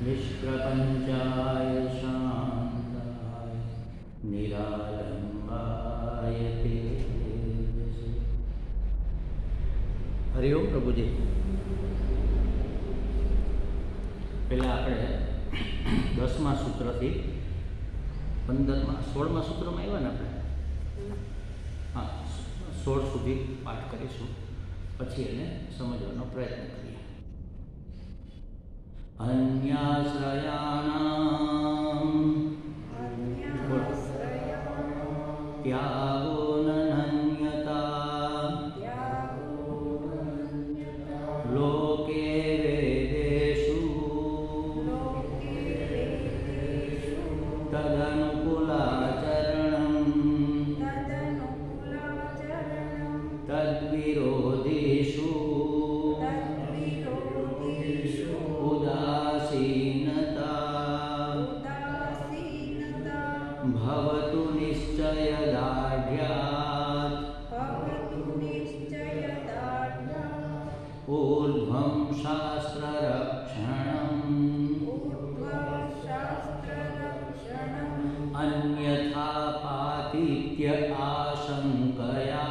निष्प्रपञ्चाय शान्ताय निरालम्बाय ते। हरिओम प्रभुजी। पहला આપણે 10મા સૂત્રથી 15મા 16મા સૂત્રમાં આવ્યા ને આપણે, હા 16 સુધી પાઠ કરીશું, પછી એને સમજવાનો પ્રયત્ન કરીએ। अन्याश्रयाणां त्यागो नन्यता लोके वेदेषु तदनुकूलाचरणं तद्विरोधेषु भवतु निश्चयदार्ढ्यात् ऊर्ध्वं शास्त्ररक्षणम् अन्यथा पातीत्य आशंकया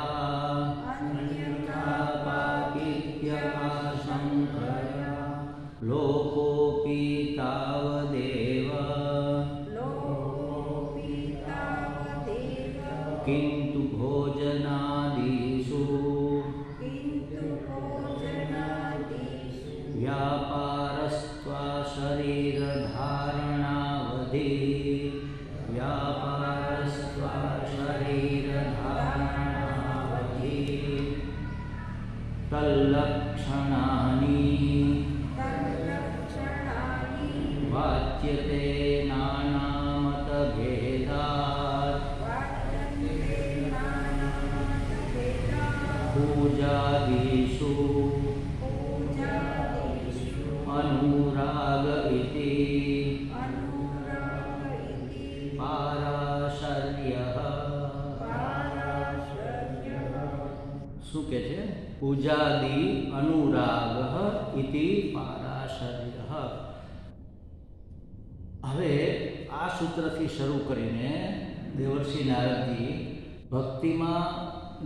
लोकोऽपि तावदेव किन्तु भोजनादिषु व्यापारस्त्वा शरीरधारणावधि तल्लक्षणानि वाच्यते नानामतभेदात् पूजादिषु अनुराग इति पाराशर्यः। શું કહે છે? પૂજાદિ અનુરાગ ઇતિ પારાશર્યઃ। હવે આ સૂત્રથી શરૂ કરીને દેવર્ષિ નારદજી ભક્તિમાં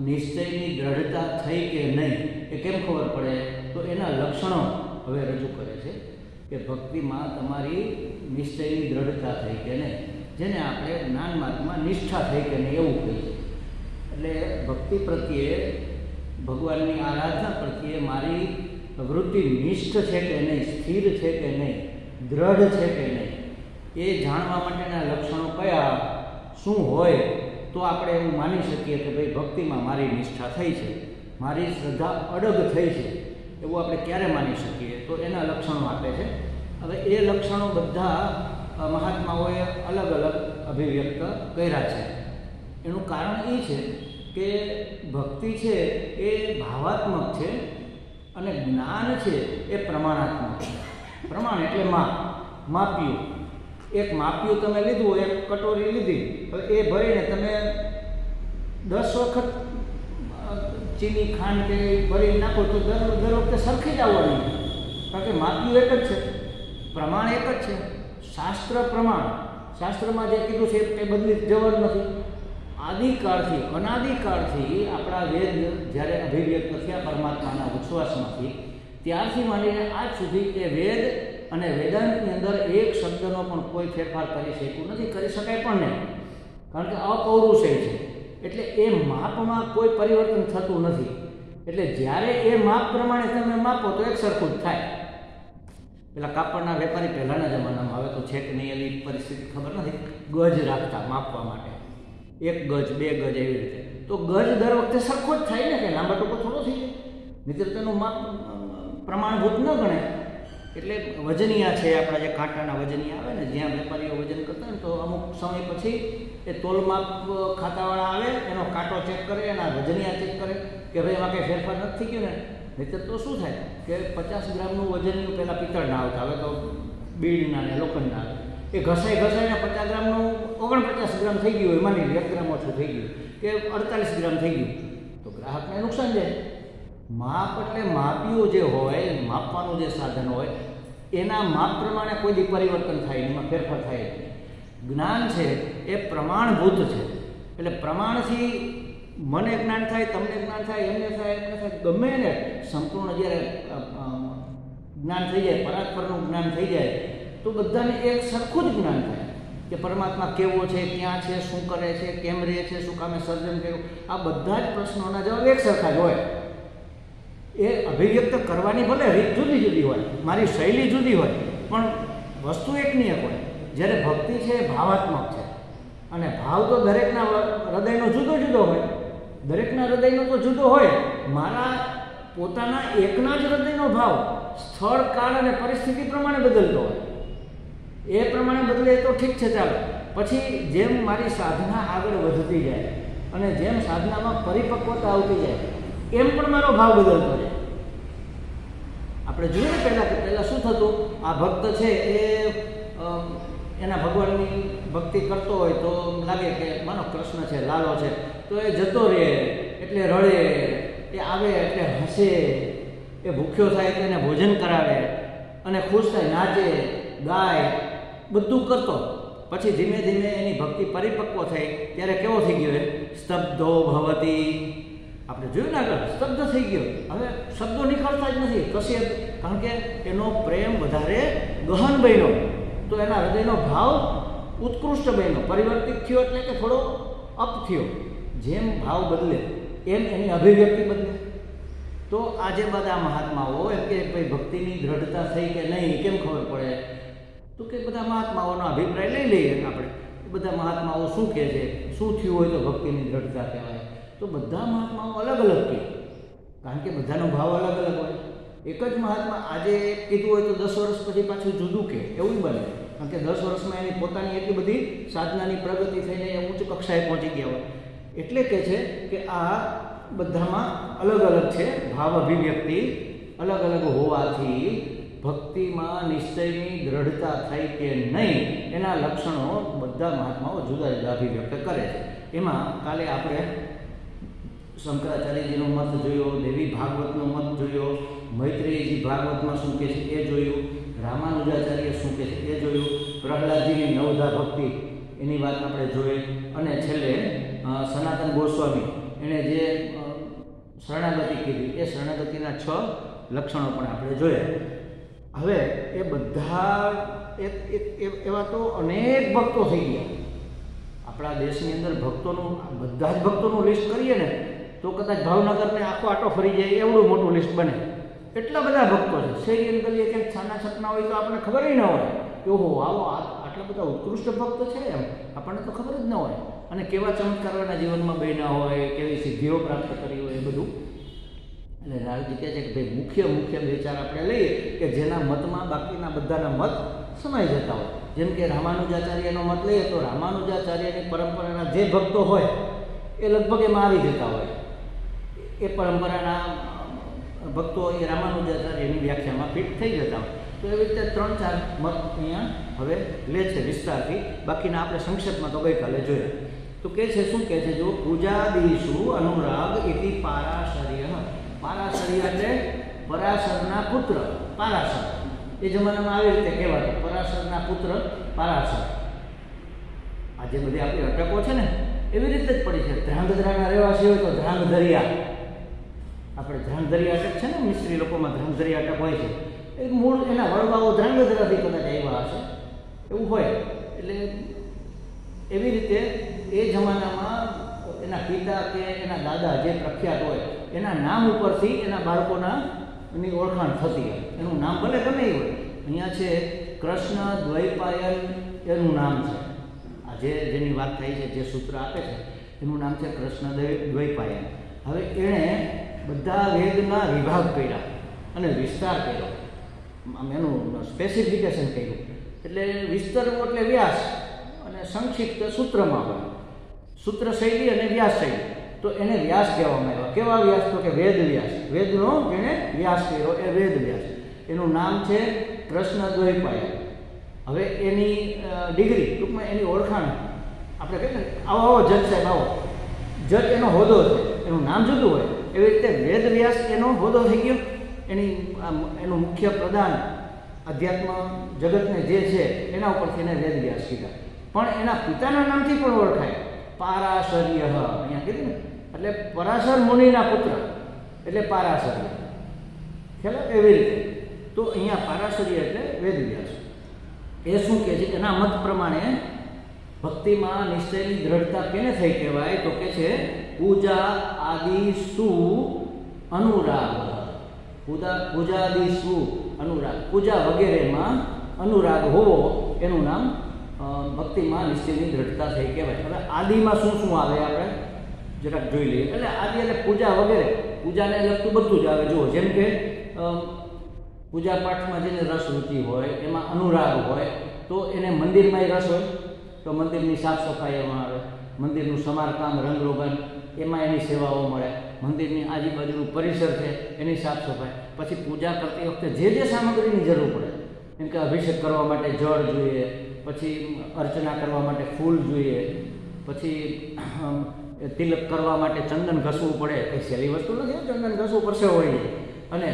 નિશ્ચયની દ્રઢતા થઈ કે નહીં એ કેમ ખબર પડે, તો એના લક્ષણો હવે રજૂ કરે છે કે ભક્તિમાં તમારી નિશ્ચયની દ્રઢતા થઈ કે નહીં, જેને આપણે જ્ઞાન માર્ગમાં નિષ્ઠા થઈ કે નહીં એવું કહીએ। એટલે ભક્તિ પ્રત્યે, ભગવાનની આરાધના પ્રત્યે મારી વૃત્તિ નિષ્ઠ છે કે નહીં, સ્થિર છે કે નહીં, દ્રઢ છે કે નહીં, એ જાણવા માટેના લક્ષણો કયા શું હોય તો આપણે એવું માની શકીએ કે ભાઈ ભક્તિમાં મારી નિષ્ઠા થઈ છે, મારી શ્રદ્ધા અડગ થઈ છે, એવું આપણે ક્યારે માની શકીએ, તો એના લક્ષણો આપે છે। હવે એ લક્ષણો બધા મહાત્માઓએ અલગ અલગ અભિવ્યક્ત કર્યા છે। એનું કારણ એ છે કે ભક્તિ છે એ ભાવાત્મક છે અને જ્ઞાન છે એ પ્રમાણાત્મક છે। પ્રમાણ એટલે માપ્યું, એક માપ્યું તમે લીધું, એક કટોરી લીધી, હવે એ ભરીને તમે 10 વખત ચીની ખાંડ કે ભરી નાખો તો દર વખતે સરખી જ આવવાની, કારણ કે માપ્યું એક જ છે, પ્રમાણ એક જ છે। શાસ્ત્ર પ્રમાણ, શાસ્ત્રમાં જે કીધું છે એ બદલી જવાનું નથી। આદિકાળથી અનાદિકાળથી આપણા વેદ જ્યારે અભિવ્યક્ત થયા પરમાત્માના ઉચ્છ્વાસમાંથી, ત્યારથી માંડીને આજ સુધી એ વેદ અને વેદાંતની અંદર એક શબ્દનો પણ કોઈ ફેરફાર કરી શક્યું નથી, કરી શકાય પણ નહીં, કારણ કે અપૌરુષેય છે। એટલે એ માપમાં કોઈ પરિવર્તન થતું નથી। એટલે જ્યારે એ માપ પ્રમાણે તમે માપો તો એક સરખું જ થાય। પેલા કાપડના વેપારી પહેલાંના જમાનામાં, હવે તો છે કે નહીં એવી પરિસ્થિતિ ખબર નથી, ગજ રાખતા માપવા માટે, 1 ગજ 2 ગજ એવી રીતે. તો ગજ દર વખતે સરખો જ થાય ને, કે લાંબા ટૂંકો થોડો થઈ જાય, નહીંતર તેનું માપ પ્રમાણભૂત ન ગણે. એટલે વજનિયા છે આપણા, જે કાંટાના વજનિયા આવે ને, જ્યાં વેપારીઓ વજન કરતા હોય ને, તો અમુક સમય પછી એ તોલમાપ ખાતાવાળા આવે, એનો કાંટો ચેક કરે, એના વજનિયા ચેક કરે કે ભાઈ એમાં કંઈ ફેરફાર નથી થઈ ગયો ને. નહીંતર તો શું થાય કે 50 ગ્રામનું વજનનું પહેલાં પિત્તળના આવતા, હવે તો બીડના ને લોખંડના આવે. એ ઘસાઈને 50 ગ્રામનું 49 ગ્રામ થઈ ગયું હોય, માની 1 ગ્રામ ઓછું થઈ ગયું કે 48 ગ્રામ થઈ ગયું, તો ગ્રાહકને નુકસાન જાય. માપ એટલે માપ્યું જે હોય, માપવાનું જે સાધન હોય, એના માપ પ્રમાણે કોઈ દી પરિવર્તન થાય, એમાં ફેરફાર થાય. જ્ઞાન છે એ પ્રમાણભૂત છે. એટલે પ્રમાણથી મને જ્ઞાન થાય, તમને જ્ઞાન થાય, એમને થાય, ગમે એને સંપૂર્ણ જ્યારે જ્ઞાન થઈ જાય, પરાત્પરનું જ્ઞાન થઈ જાય, તો બધાને એક સરખું જ જ્ઞાન થાય કે પરમાત્મા કેવો છે, ક્યાં છે, શું કરે છે, કેમ રહે છે, શું કામે સર્જન કર્યું, આ બધા જ પ્રશ્નોના જવાબ એક સરખા જ હોય. એ અભિવ્યક્ત કરવાની ભલે રીત જુદી જુદી હોય, મારી શૈલી જુદી હોય, પણ વસ્તુ એકની એક હોય. જ્યારે ભક્તિ છે એ ભાવાત્મક છે, અને ભાવ તો દરેકના હૃદયનો જુદો જુદો હોય. દરેકના હૃદયનો તો જુદો હોય. મારા પોતાના એકના જ હૃદયનો ભાવ સ્થળ, કાળ અને પરિસ્થિતિ પ્રમાણે બદલતો હોય. એ પ્રમાણે બદલે તો ઠીક છે, ચાલો. પછી જેમ મારી સાધના આગળ વધતી જાય અને જેમ સાધનામાં પરિપક્વતા આવતી જાય, એમ પણ મારો ભાવ બદલતો જાય. આપણે જોઈએ ને પહેલાં શું થતું, આ ભક્ત છે એ એના ભગવાનની ભક્તિ કરતો હોય તો લાગે કે માનો કૃષ્ણ છે, લાલો છે, તો એ જતો રહે એટલે રડે, એ આવે એટલે હસે, એ ભૂખ્યો થાય તો એને ભોજન કરાવે, અને ખુશ થાય, નાચે, ગાય, બધું કરતો. પછી ધીમે ધીમે એની ભક્તિ પરિપક્વ થઈ ત્યારે કેવો થઈ ગયો, એ સ્તબ્ધો ભવતી. આપણે જોયું ને આગળ, સ્તબ્ધ થઈ ગયો. હવે શબ્દો નીકળતા જ નથી કશી, કારણ કે એનો પ્રેમ વધારે ગહન બન્યો, તો એના હૃદયનો ભાવ ઉત્કૃષ્ટ બન્યો, પરિવર્તિત થયો, એટલે કે થોડો અપ થયો. જેમ ભાવ બદલે એમ એની અભિવ્યક્તિ બદલે. તો આજે બધા મહાત્માઓ એમ કે ભાઈ ભક્તિની દ્રઢતા થઈ કે નહીં, કેમ ખબર પડે? તો કે બધા મહાત્માઓનો અભિપ્રાય લઈ લઈએ આપણે. બધા મહાત્માઓ શું કહે છે, શું થયું હોય તો ભક્તિની દ્રઢતા કહેવાય? તો બધા મહાત્માઓ અલગ અલગ કહે, કારણ કે બધાનો ભાવ અલગ અલગ હોય. એક જ મહાત્મા આજે કીધું હોય તો 10 વર્ષ પછી પાછું જુદું કહે, એવું બને. કારણ કે 10 વર્ષમાં એની પોતાની એટલી બધી સાધનાની પ્રગતિ થઈને એ ઉચ્ચ કક્ષાએ પહોંચી ગયા હોય. એટલે કહે છે કે આ બધામાં અલગ અલગ છે ભાવ અભિવ્યક્તિ, અલગ અલગ હોવાથી ભક્તિમાં નિશ્ચયની દ્રઢતા થઈ કે નહીં, એના લક્ષણો બધા મહાત્માઓ જુદા જુદા અભિવ્યક્ત કરે છે. એમાં કાલે આપણે શંકરાચાર્યજીનો મત જોયો, દેવી ભાગવતનો મત જોયો, મૈત્રેયજી ભાગવતમાં શું કહે છે એ જોયું, રામાનુજાચાર્ય શું કહે છે એ જોયું, પ્રહલાદજીની નવધા ભક્તિ એની વાત આપણે જોઈએ, અને છેલ્લે સનાતન ગોસ્વામી એણે જે શરણાગતિ કીધી એ શરણાગતિના 6 લક્ષણો પણ આપણે જોયા. હવે એ બધા એવા તો અનેક ભક્તો થઈ ગયા આપણા દેશની અંદર. ભક્તોનું બધા જ ભક્તોનું લિસ્ટ કરીએ ને તો કદાચ ભાવનગરને આખો આટો ફરી જાય એવડું મોટું લિસ્ટ બને. એટલા બધા ભક્તો છે. શેરી ગલીએ ક્યાંક છાના છપના હોય તો આપણને ખબર ન હોય કે ઓહો આવો આટલા બધા ઉત્કૃષ્ટ ભક્ત છે, એમ આપણને તો ખબર જ ન હોય. અને કેવા ચમત્કારોના જીવનમાં બન્યા હોય, કેવી સિદ્ધિઓ પ્રાપ્ત કરી હોય, એ બધું. એટલે નારદજી કહે છે કે ભાઈ મુખ્ય 2-4 આપણે લઈએ કે જેના મતમાં બાકીના બધાના મત સમાઈ જતા હોય. જેમ કે રામાનુજાચાર્યનો મત લઈએ તો રામાનુજાચાર્યની પરંપરાના જે ભક્તો હોય એ લગભગ એમાં આવી જતા હોય. એ પરંપરાના ભક્તો એ રામાનુજાચાર્યની વ્યાખ્યામાં ફિટ થઈ જતા હોય. તો એવી રીતે 3-4 મત અહીંયા હવે લે છે વિસ્તારથી. બાકીના આપણે સંક્ષેપમાં તો ગઈકાલે જોયા. તો કહે છે, શું કહે છે? જો પૂજાદિષુ અનુરાગ ઇતિ પારાશર્ય. પારાશર્ય એટલે પરાશરના પુત્ર પારાશર. એ જમાનામાં આવી રીતે કહેવાતું, પરાશરના પુત્ર પારાશર. આજે બધી આપણી અટકો છે ને એવી રીતે જ પડી છે. ધ્રાંગધ્રાના રહેવાસી હોય તો ધ્રાંગધરિયા. આપણે ધ્રાંગધરિયા અટક છે ને, મિસ્ત્રી લોકોમાં ધ્રાંગધરિયા અટક હોય છે. એ મૂળ એના વડવાઓ ધ્રાંગધ્રાથી કદાચ આવ્યા હશે, એવું હોય. એટલે એવી રીતે એ જમાનામાં એના પિતા કે એના દાદા જે પ્રખ્યાત હોય એના નામ ઉપરથી એના બાળકોના એની ઓળખાણ થતી હોય. એનું નામ ભલે ગમે એ હોય. અહીંયા છે કૃષ્ણ દ્વૈપાયન એનું નામ છે. આ જેની વાત થઈ છે, જે સૂત્ર આપે છે એનું નામ છે કૃષ્ણ દ્વૈપાયન. હવે એણે બધા વેદના વિભાગ કર્યા અને વિસ્તાર કર્યો, આમ એનું સ્પેસિફિકેશન કર્યું. એટલે વિસ્તરવો એટલે વ્યાસ, અને સંક્ષિપ્ત સૂત્રમાં હોય, સૂત્ર શૈલી અને વ્યાસ શૈલી. તો એને વ્યાસ કહેવામાં આવ્યા. કેવા વ્યાસ? તો કે વેદ વ્યાસ. વેદનો જેણે વ્યાસ કર્યો એ વેદ વ્યાસ. એનું નામ છે કૃષ્ણ દ્વૈપાયન. હવે એની ડિગ્રી, ટૂંકમાં એની ઓળખાણ આપણે કહીએ ને, આવો જજ સાહેબ આવો, જજ એનો હોદ્દો છે, એનું નામ જુદું હોય. એવી રીતે વેદ વ્યાસ એનો હોદ્દો થઈ ગયો. એનું મુખ્ય પ્રદાન અધ્યાત્મ જગતને જે છે એના ઉપરથી એને વેદ વ્યાસ કીધા. પણ એના પિતાના નામથી પણ ઓળખાય, પારાશર્ય. અહીંયા કીધું ને, એટલે પરાશર મુનિના પુત્ર એટલે પારાશર્ય. ખ્યાલ? એવી રીતે તો અહીંયા પારાશર્ય એટલે વેદ વ્યાસ. એ શું કહે છે? એના મત પ્રમાણે ભક્તિમાં નિશ્ચયની દ્રઢતા કેને થઈ કહેવાય? તો કે છે પૂજા આદિ સુ અનુરાગ. પૂજા આદિ સુ અનુરાગ, પૂજા વગેરેમાં અનુરાગ હોવો એનું નામ ભક્તિમાં નિશ્ચયની દ્રઢતા થઈ કહેવાય. હવે આદિમાં શું શું આવે આપણે જરાક જોઈ લઈએ. એટલે આદિ એટલે પૂજા વગેરે, પૂજાને લગતું બધું જ આવે. જુઓ, જેમ કે પૂજા પાઠમાં જેને રસ રુચિ હોય, એમાં અનુરાગ હોય, તો એને મંદિરમાં રસ હોય તો મંદિરની સાફ સફાઈ એમાં આવે, મંદિરનું સમારકામ, રંગરોગન, એમાં એની સેવાઓ મળે. મંદિરની આજુબાજુનું પરિસર છે એની સાફ સફાઈ. પછી પૂજા કરતી વખતે જે સામગ્રીની જરૂર પડે, જેમ કે અભિષેક કરવા માટે જળ જોઈએ, પછી અર્ચના કરવા માટે ફૂલ જોઈએ, પછી તિલક કરવા માટે ચંદન ઘસવું પડે. કંઈ સહેલી વસ્તુ નથી, ચંદન ઘસવું પડશે હોય. અને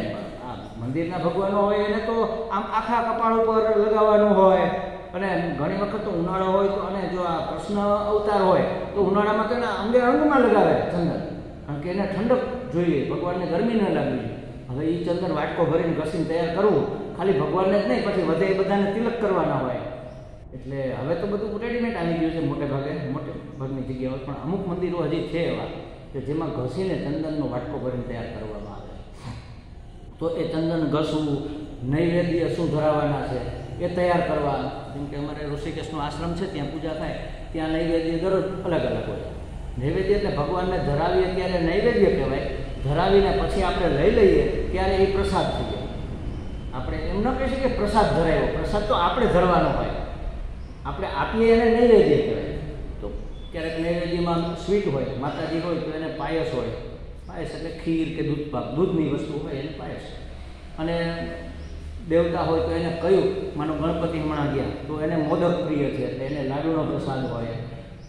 મંદિરના ભગવાનો હોય એને તો આમ આખા કપાળ ઉપર લગાવવાનું હોય. અને ઘણી વખત તો ઉનાળો હોય તો, અને જો આ કૃષ્ણ અવતાર હોય તો ઉનાળામાં તો એના અંગે અંગમાં લગાવે ચંદન, કારણ કે એને ઠંડક જોઈએ, ભગવાનને ગરમી ન લાગવી. હવે એ ચંદન વાટકો ભરીને ઘસીને તૈયાર કરવું, ખાલી ભગવાનને જ નહીં, પછી વધે એ બધાને તિલક કરવાના હોય. એટલે હવે તો બધું રેડીમેડ આવી ગયું છે મોટે ભાગની જગ્યાઓ. પણ અમુક મંદિરો હજી છે એવા કે જેમાં ઘસીને ચંદનનો વાટકો ભરીને તૈયાર કરવામાં આવે. તો એ ચંદન ઘસવું, નૈવેદ્ય શું ધરાવવાના છે એ તૈયાર કરવા. જેમ કે અમારે ઋષિકેશનો આશ્રમ છે, ત્યાં પૂજા થાય, ત્યાં નૈવેદ્ય દરરોજ અલગ અલગ હોય. નૈવેદ્ય એટલે ભગવાનને ધરાવીએ ત્યારે નૈવેદ્ય કહેવાય. ધરાવીને પછી આપણે લઈ લઈએ ત્યારે એ પ્રસાદ થઈ જાય. આપણે એમ ન કહી શકીએ પ્રસાદ ધરાવ્યો, પ્રસાદ તો આપણે ધરવાનો હોય, આપણે આપીએ એને નૈવેદ્ય કહેવાય. તો ક્યારેક નૈવેદ્યમાં સ્વીટ હોય, માતાજી હોય તો એને પાયસ હોય. પાયસ એટલે ખીર કે દૂધપાક, દૂધની વસ્તુ હોય એને પાયસ. અને દેવતા હોય તો એને કયું, માનો ગણપતિ હમણાં ગયા તો એને મોદક પ્રિય છે એટલે એને લાડુનો પ્રસાદ હોય.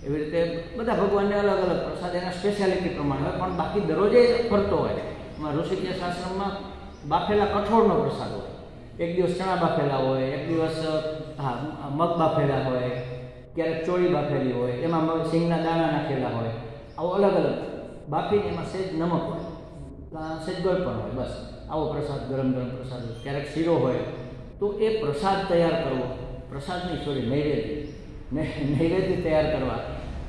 એવી રીતે બધા ભગવાનને અલગ અલગ પ્રસાદ એના સ્પેશિયાલિટી પ્રમાણે હોય. પણ બાકી દરરોજે ફરતો હોય. એમાં ઋષિકેશ આશ્રમમાં બાફેલા કઠોળનો પ્રસાદ હોય. એક દિવસ ચણા બાફેલા હોય, એક દિવસ મગ બાફેલા હોય, ક્યારેક ચોળી બાફેલી હોય, એમાં સિંગના દાણા નાખેલા હોય. આવો અલગ અલગ બાફીને એમાં સહેજ નમક હોય, સહેજ ગળ પણ હોય. બસ આવો પ્રસાદ, ગરમ ગરમ પ્રસાદ હોય. ક્યારેક શીરો હોય. તો એ પ્રસાદ તૈયાર કરવો, પ્રસાદની સોરી નૈવેદ્ય તૈયાર કરવા,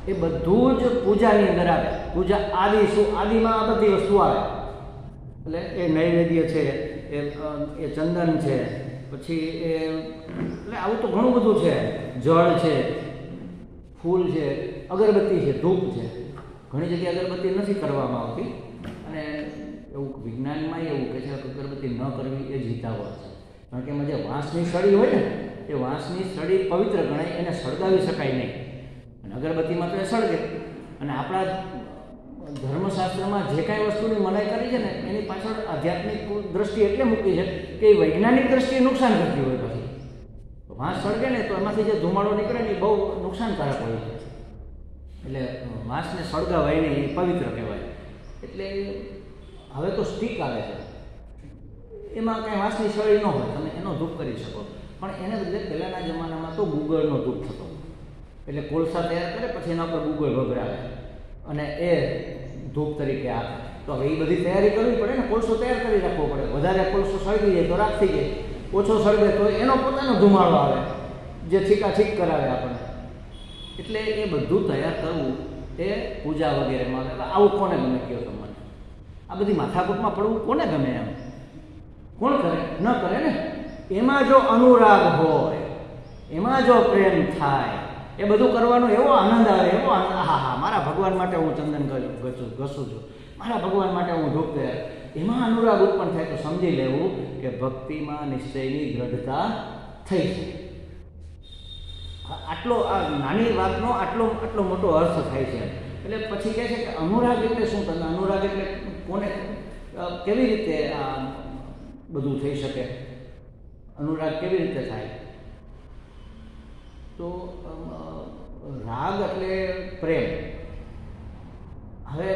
એ બધું જ પૂજાની અંદર આવે. પૂજા આદિ શું, આદિમાં આ બધી વસ્તુ આવે. એટલે એ નૈવેદ્ય છે, એ ચંદન છે, પછી એટલે આવું તો ઘણું બધું છે. જળ છે, ફૂલ છે, અગરબત્તી છે, ધૂપ છે. ઘણી જગ્યાએ અગરબત્તી નથી કરવામાં આવતી, અને એવું વિજ્ઞાનમાં એવું કહે છે કે અગરબત્તી ન કરવી એ જ હિતાવહ છે. કારણ કે એમાં જે વાંસની સળી હોય ને, એ વાંસની સળી પવિત્ર ગણાય, એને સળગાવી શકાય નહીં. અને અગરબત્તીમાં તો એ સળગે. અને આપણા ધર્મશાસ્ત્રમાં જે કાંઈ વસ્તુની મનાઈ કરી છે ને, એની પાછળ આધ્યાત્મિક દ્રષ્ટિ એટલે મૂકી છે કે એ વૈજ્ઞાનિક દ્રષ્ટિએ નુકસાન કરતી હોય. પછી વાંસ સળગે ને તો એમાંથી જે ધુમાડો નીકળે ને એ બહુ નુકસાનકારક હોય છે. એટલે વાંસને સળગાવાય નહીં, એ પવિત્ર કહેવાય. એટલે હવે તો સ્ટીક આવે છે, એમાં કાંઈ વાંસની સળી ન હોય, તમે એનો ધૂપ કરી શકો. પણ એને બદલે પહેલાંના જમાનામાં તો ગુગળનો ધૂપ થતો. એટલે કોલસા તૈયાર કરે, પછી એના ઉપર ગુગળ વઘરાવે અને એ ધૂપ તરીકે આપે. તો હવે એ બધી તૈયારી કરવી પડે ને, કોલસો તૈયાર કરી રાખવો પડે. વધારે કોલસો સળગી જાય તો રાખ થઈ જાય, ઓછો સળગે તો એનો પોતાનો ધુમાડો આવે જે છીક કરાવે આપણને. એટલે એ બધું તૈયાર કરવું એ પૂજા વગેરેમાં આવે. આવું કોને ગમે કહો તમને? આ બધી માથાકૂટમાં પડવું કોને ગમે? એમ કોણ કરે? ન કરે ને. એમાં જો અનુરાગ હોય, એમાં જો પ્રેમ થાય, એ બધું કરવાનો એવો આનંદ આવે, એવો આનંદ, હા હા મારા ભગવાન માટે હું ચંદન ઘસું છું, મારા ભગવાન માટે હું ધૂપ તૈયાર, એમાં અનુરાગ ઉત્પન્ન થાય તો સમજી લેવું કે ભક્તિમાં નિશ્ચયની દ્રઢતા થઈ છે. આટલો આ નાની વાતનો આટલો મોટો અર્થ થાય છે. એટલે પછી કહે છે કે અનુરાગ એટલે શું? તમે અનુરાગ એટલે કોને, કેવી રીતે આ બધું થઈ શકે? અનુરાગ કેવી રીતે થાય? તો રાગ એટલે પ્રેમ. હવે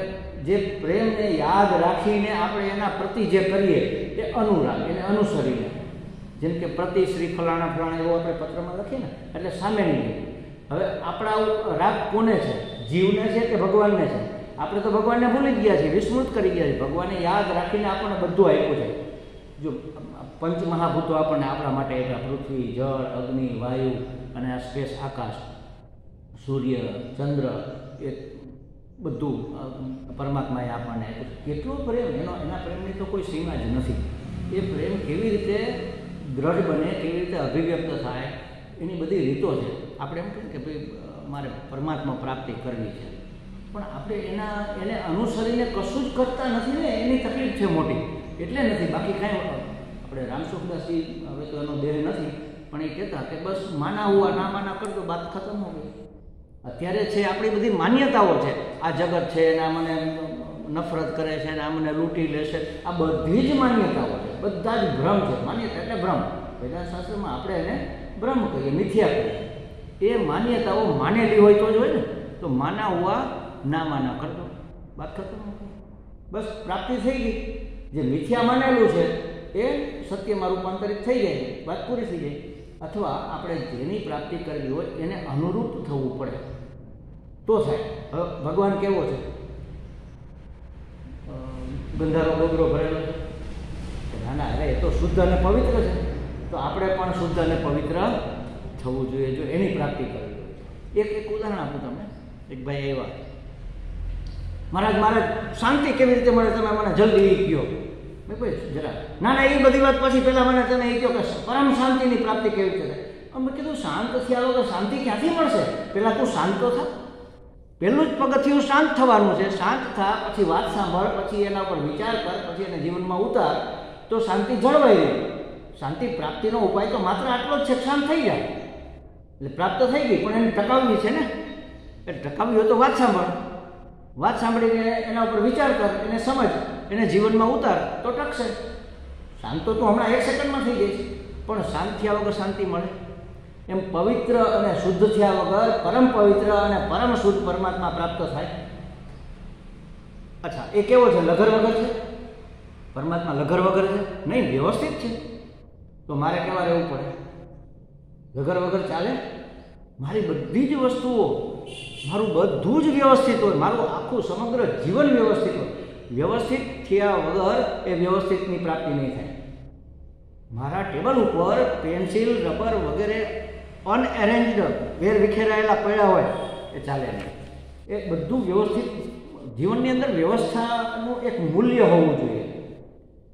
જે પ્રેમને યાદ રાખીને આપણે એના પ્રતિ જે કરીએ એ અનુરાગ, એને અનુસરીને, જેમ કે પ્રતિ શ્રી ફલાણા ફલાણા એવો આપણે પત્રમાં લખીએ ને, એટલે સામેની. હવે આપણા રાગ કોને છે? જીવને છે કે ભગવાનને છે? આપણે તો ભગવાનને ભૂલી જ ગયા છીએ, વિસ્મૃત કરી ગયા છીએ. ભગવાને યાદ રાખીને આપણને બધું આપ્યું છે. જો પંચમહાભૂતો આપણને આપણા માટે આપ્યા, પૃથ્વી, જળ, અગ્નિ, વાયુ અને આ સ્પેસ, આકાશ, સૂર્ય, ચંદ્ર, એ બધું પરમાત્માએ આપણને આપ્યું. કેટલો પ્રેમ! એના પ્રેમની તો કોઈ સીમા જ નથી. એ પ્રેમ કેવી રીતે દ્રઢ બને, કેવી રીતે અભિવ્યક્ત થાય, એની બધી રીતો છે. આપણે એમ કહીએ કે ભાઈ મારે પરમાત્મા પ્રાપ્તિ કરવી છે, પણ આપણે એને અનુસરીને કશું જ કરતા નથી ને, એની તકલીફ છે મોટી. એટલે નથી, બાકી કાંઈ. આપણે રામસુખદાસજી, હવે તો એનો દેહ નથી, પણ એ કહેતા કે બસ માના હુઆ ના માના કર દો, બાત ખતમ હો ગઈ. અત્યારે છે આપણી બધી માન્યતાઓ છે, આ જગત છે ને આ મને નફરત કરે છે ને આ મને લૂંટી લેશે, આ બધી જ માન્યતાઓ છે, બધા જ ભ્રમ છે. માન્યતા એટલે ભ્રમ. વેદાંત શાસ્ત્રમાં આપણે એને ભ્રમ કહીએ, મિથ્યા કહીએ. એ માન્યતાઓ માનેલી હોય તો જ હોય ને. તો માના હુઆ ના માના કર દો, બાત ખતમ હો ગઈ. બસ પ્રાપ્તિ થઈ ગઈ. જે મિથ્યા માનેલું છે એ સત્યમાં રૂપાંતરિત થઈ જાય, વાત પૂરી થઈ જાય. અથવા આપણે જેની પ્રાપ્તિ કરવી હોય એને અનુરૂપ થવું પડે તો થાય. હવે ભગવાન કેવો છે? ગંધારો ગોગરો ભરેલો છે? ના ના, અરે એ તો શુદ્ધ અને પવિત્ર છે. તો આપણે પણ શુદ્ધ અને પવિત્ર થવું જોઈએ જો એની પ્રાપ્તિ કરવી હોય. એક ઉદાહરણ આપું તમને. એક ભાઈ એવા, મહારાજ શાંતિ કેવી રીતે મળે, તમે મને જલ્દી કહો. મેં કોઈ જરા ના એ બધી વાત પછી પહેલાં મને તને એ કહો કે પરમ શાંતિની પ્રાપ્તિ કેવી રીતે થાય. અમે કીધું શાંત થયા વગર શાંતિ ક્યાંથી મળશે? પહેલાં તું શાંત તો થા. પહેલું જ પગથિયું શાંત થવાનું છે. શાંત થા, પછી વાત સાંભળ, પછી એના ઉપર વિચાર કર, પછી એને જીવનમાં ઉતાર, તો શાંતિ જળવાઈ રહે. શાંતિ પ્રાપ્તિનો ઉપાય તો માત્ર આટલો જ છે, શાંત થઈ જાય એટલે પ્રાપ્ત થઈ ગઈ. પણ એને ટકાવવી છે ને, એ ટકાવવી હોય તો વાત સાંભળ, વાત સાંભળીને એના ઉપર વિચાર કર, એને સમજ, એને જીવનમાં ઉતાર, તો ટકશે. શાંત તો તું હમણાં 1 સેકન્ડમાં થઈ જઈશ, પણ શાંત થયા વગર શાંતિ મળે? એમ પવિત્ર અને શુદ્ધ થયા વગર પરમ પવિત્ર અને પરમ શુદ્ધ પરમાત્મા પ્રાપ્ત થાય. અચ્છા, એ કેવો છે? લઘર વગર છે? પરમાત્મા લઘર વગર છે? નહીં, વ્યવસ્થિત છે. તો મારે કેવા રહેવું પડે? લઘર વગર ચાલે? મારી બધી જ વસ્તુઓ, મારું બધું જ વ્યવસ્થિત હોય, મારું આખું સમગ્ર જીવન વ્યવસ્થિત હોય. વ્યવસ્થિત થયા વગર એ વ્યવસ્થિતની પ્રાપ્તિ નહીં થાય. મારા ટેબલ ઉપર પેન્સિલ, રબર વગેરે અનએરેન્જડ, વેર વિખેરાયેલા પડ્યા હોય, એ ચાલે નહીં. એ બધું વ્યવસ્થિત. જીવનની અંદર વ્યવસ્થાનું એક મૂલ્ય હોવું જોઈએ.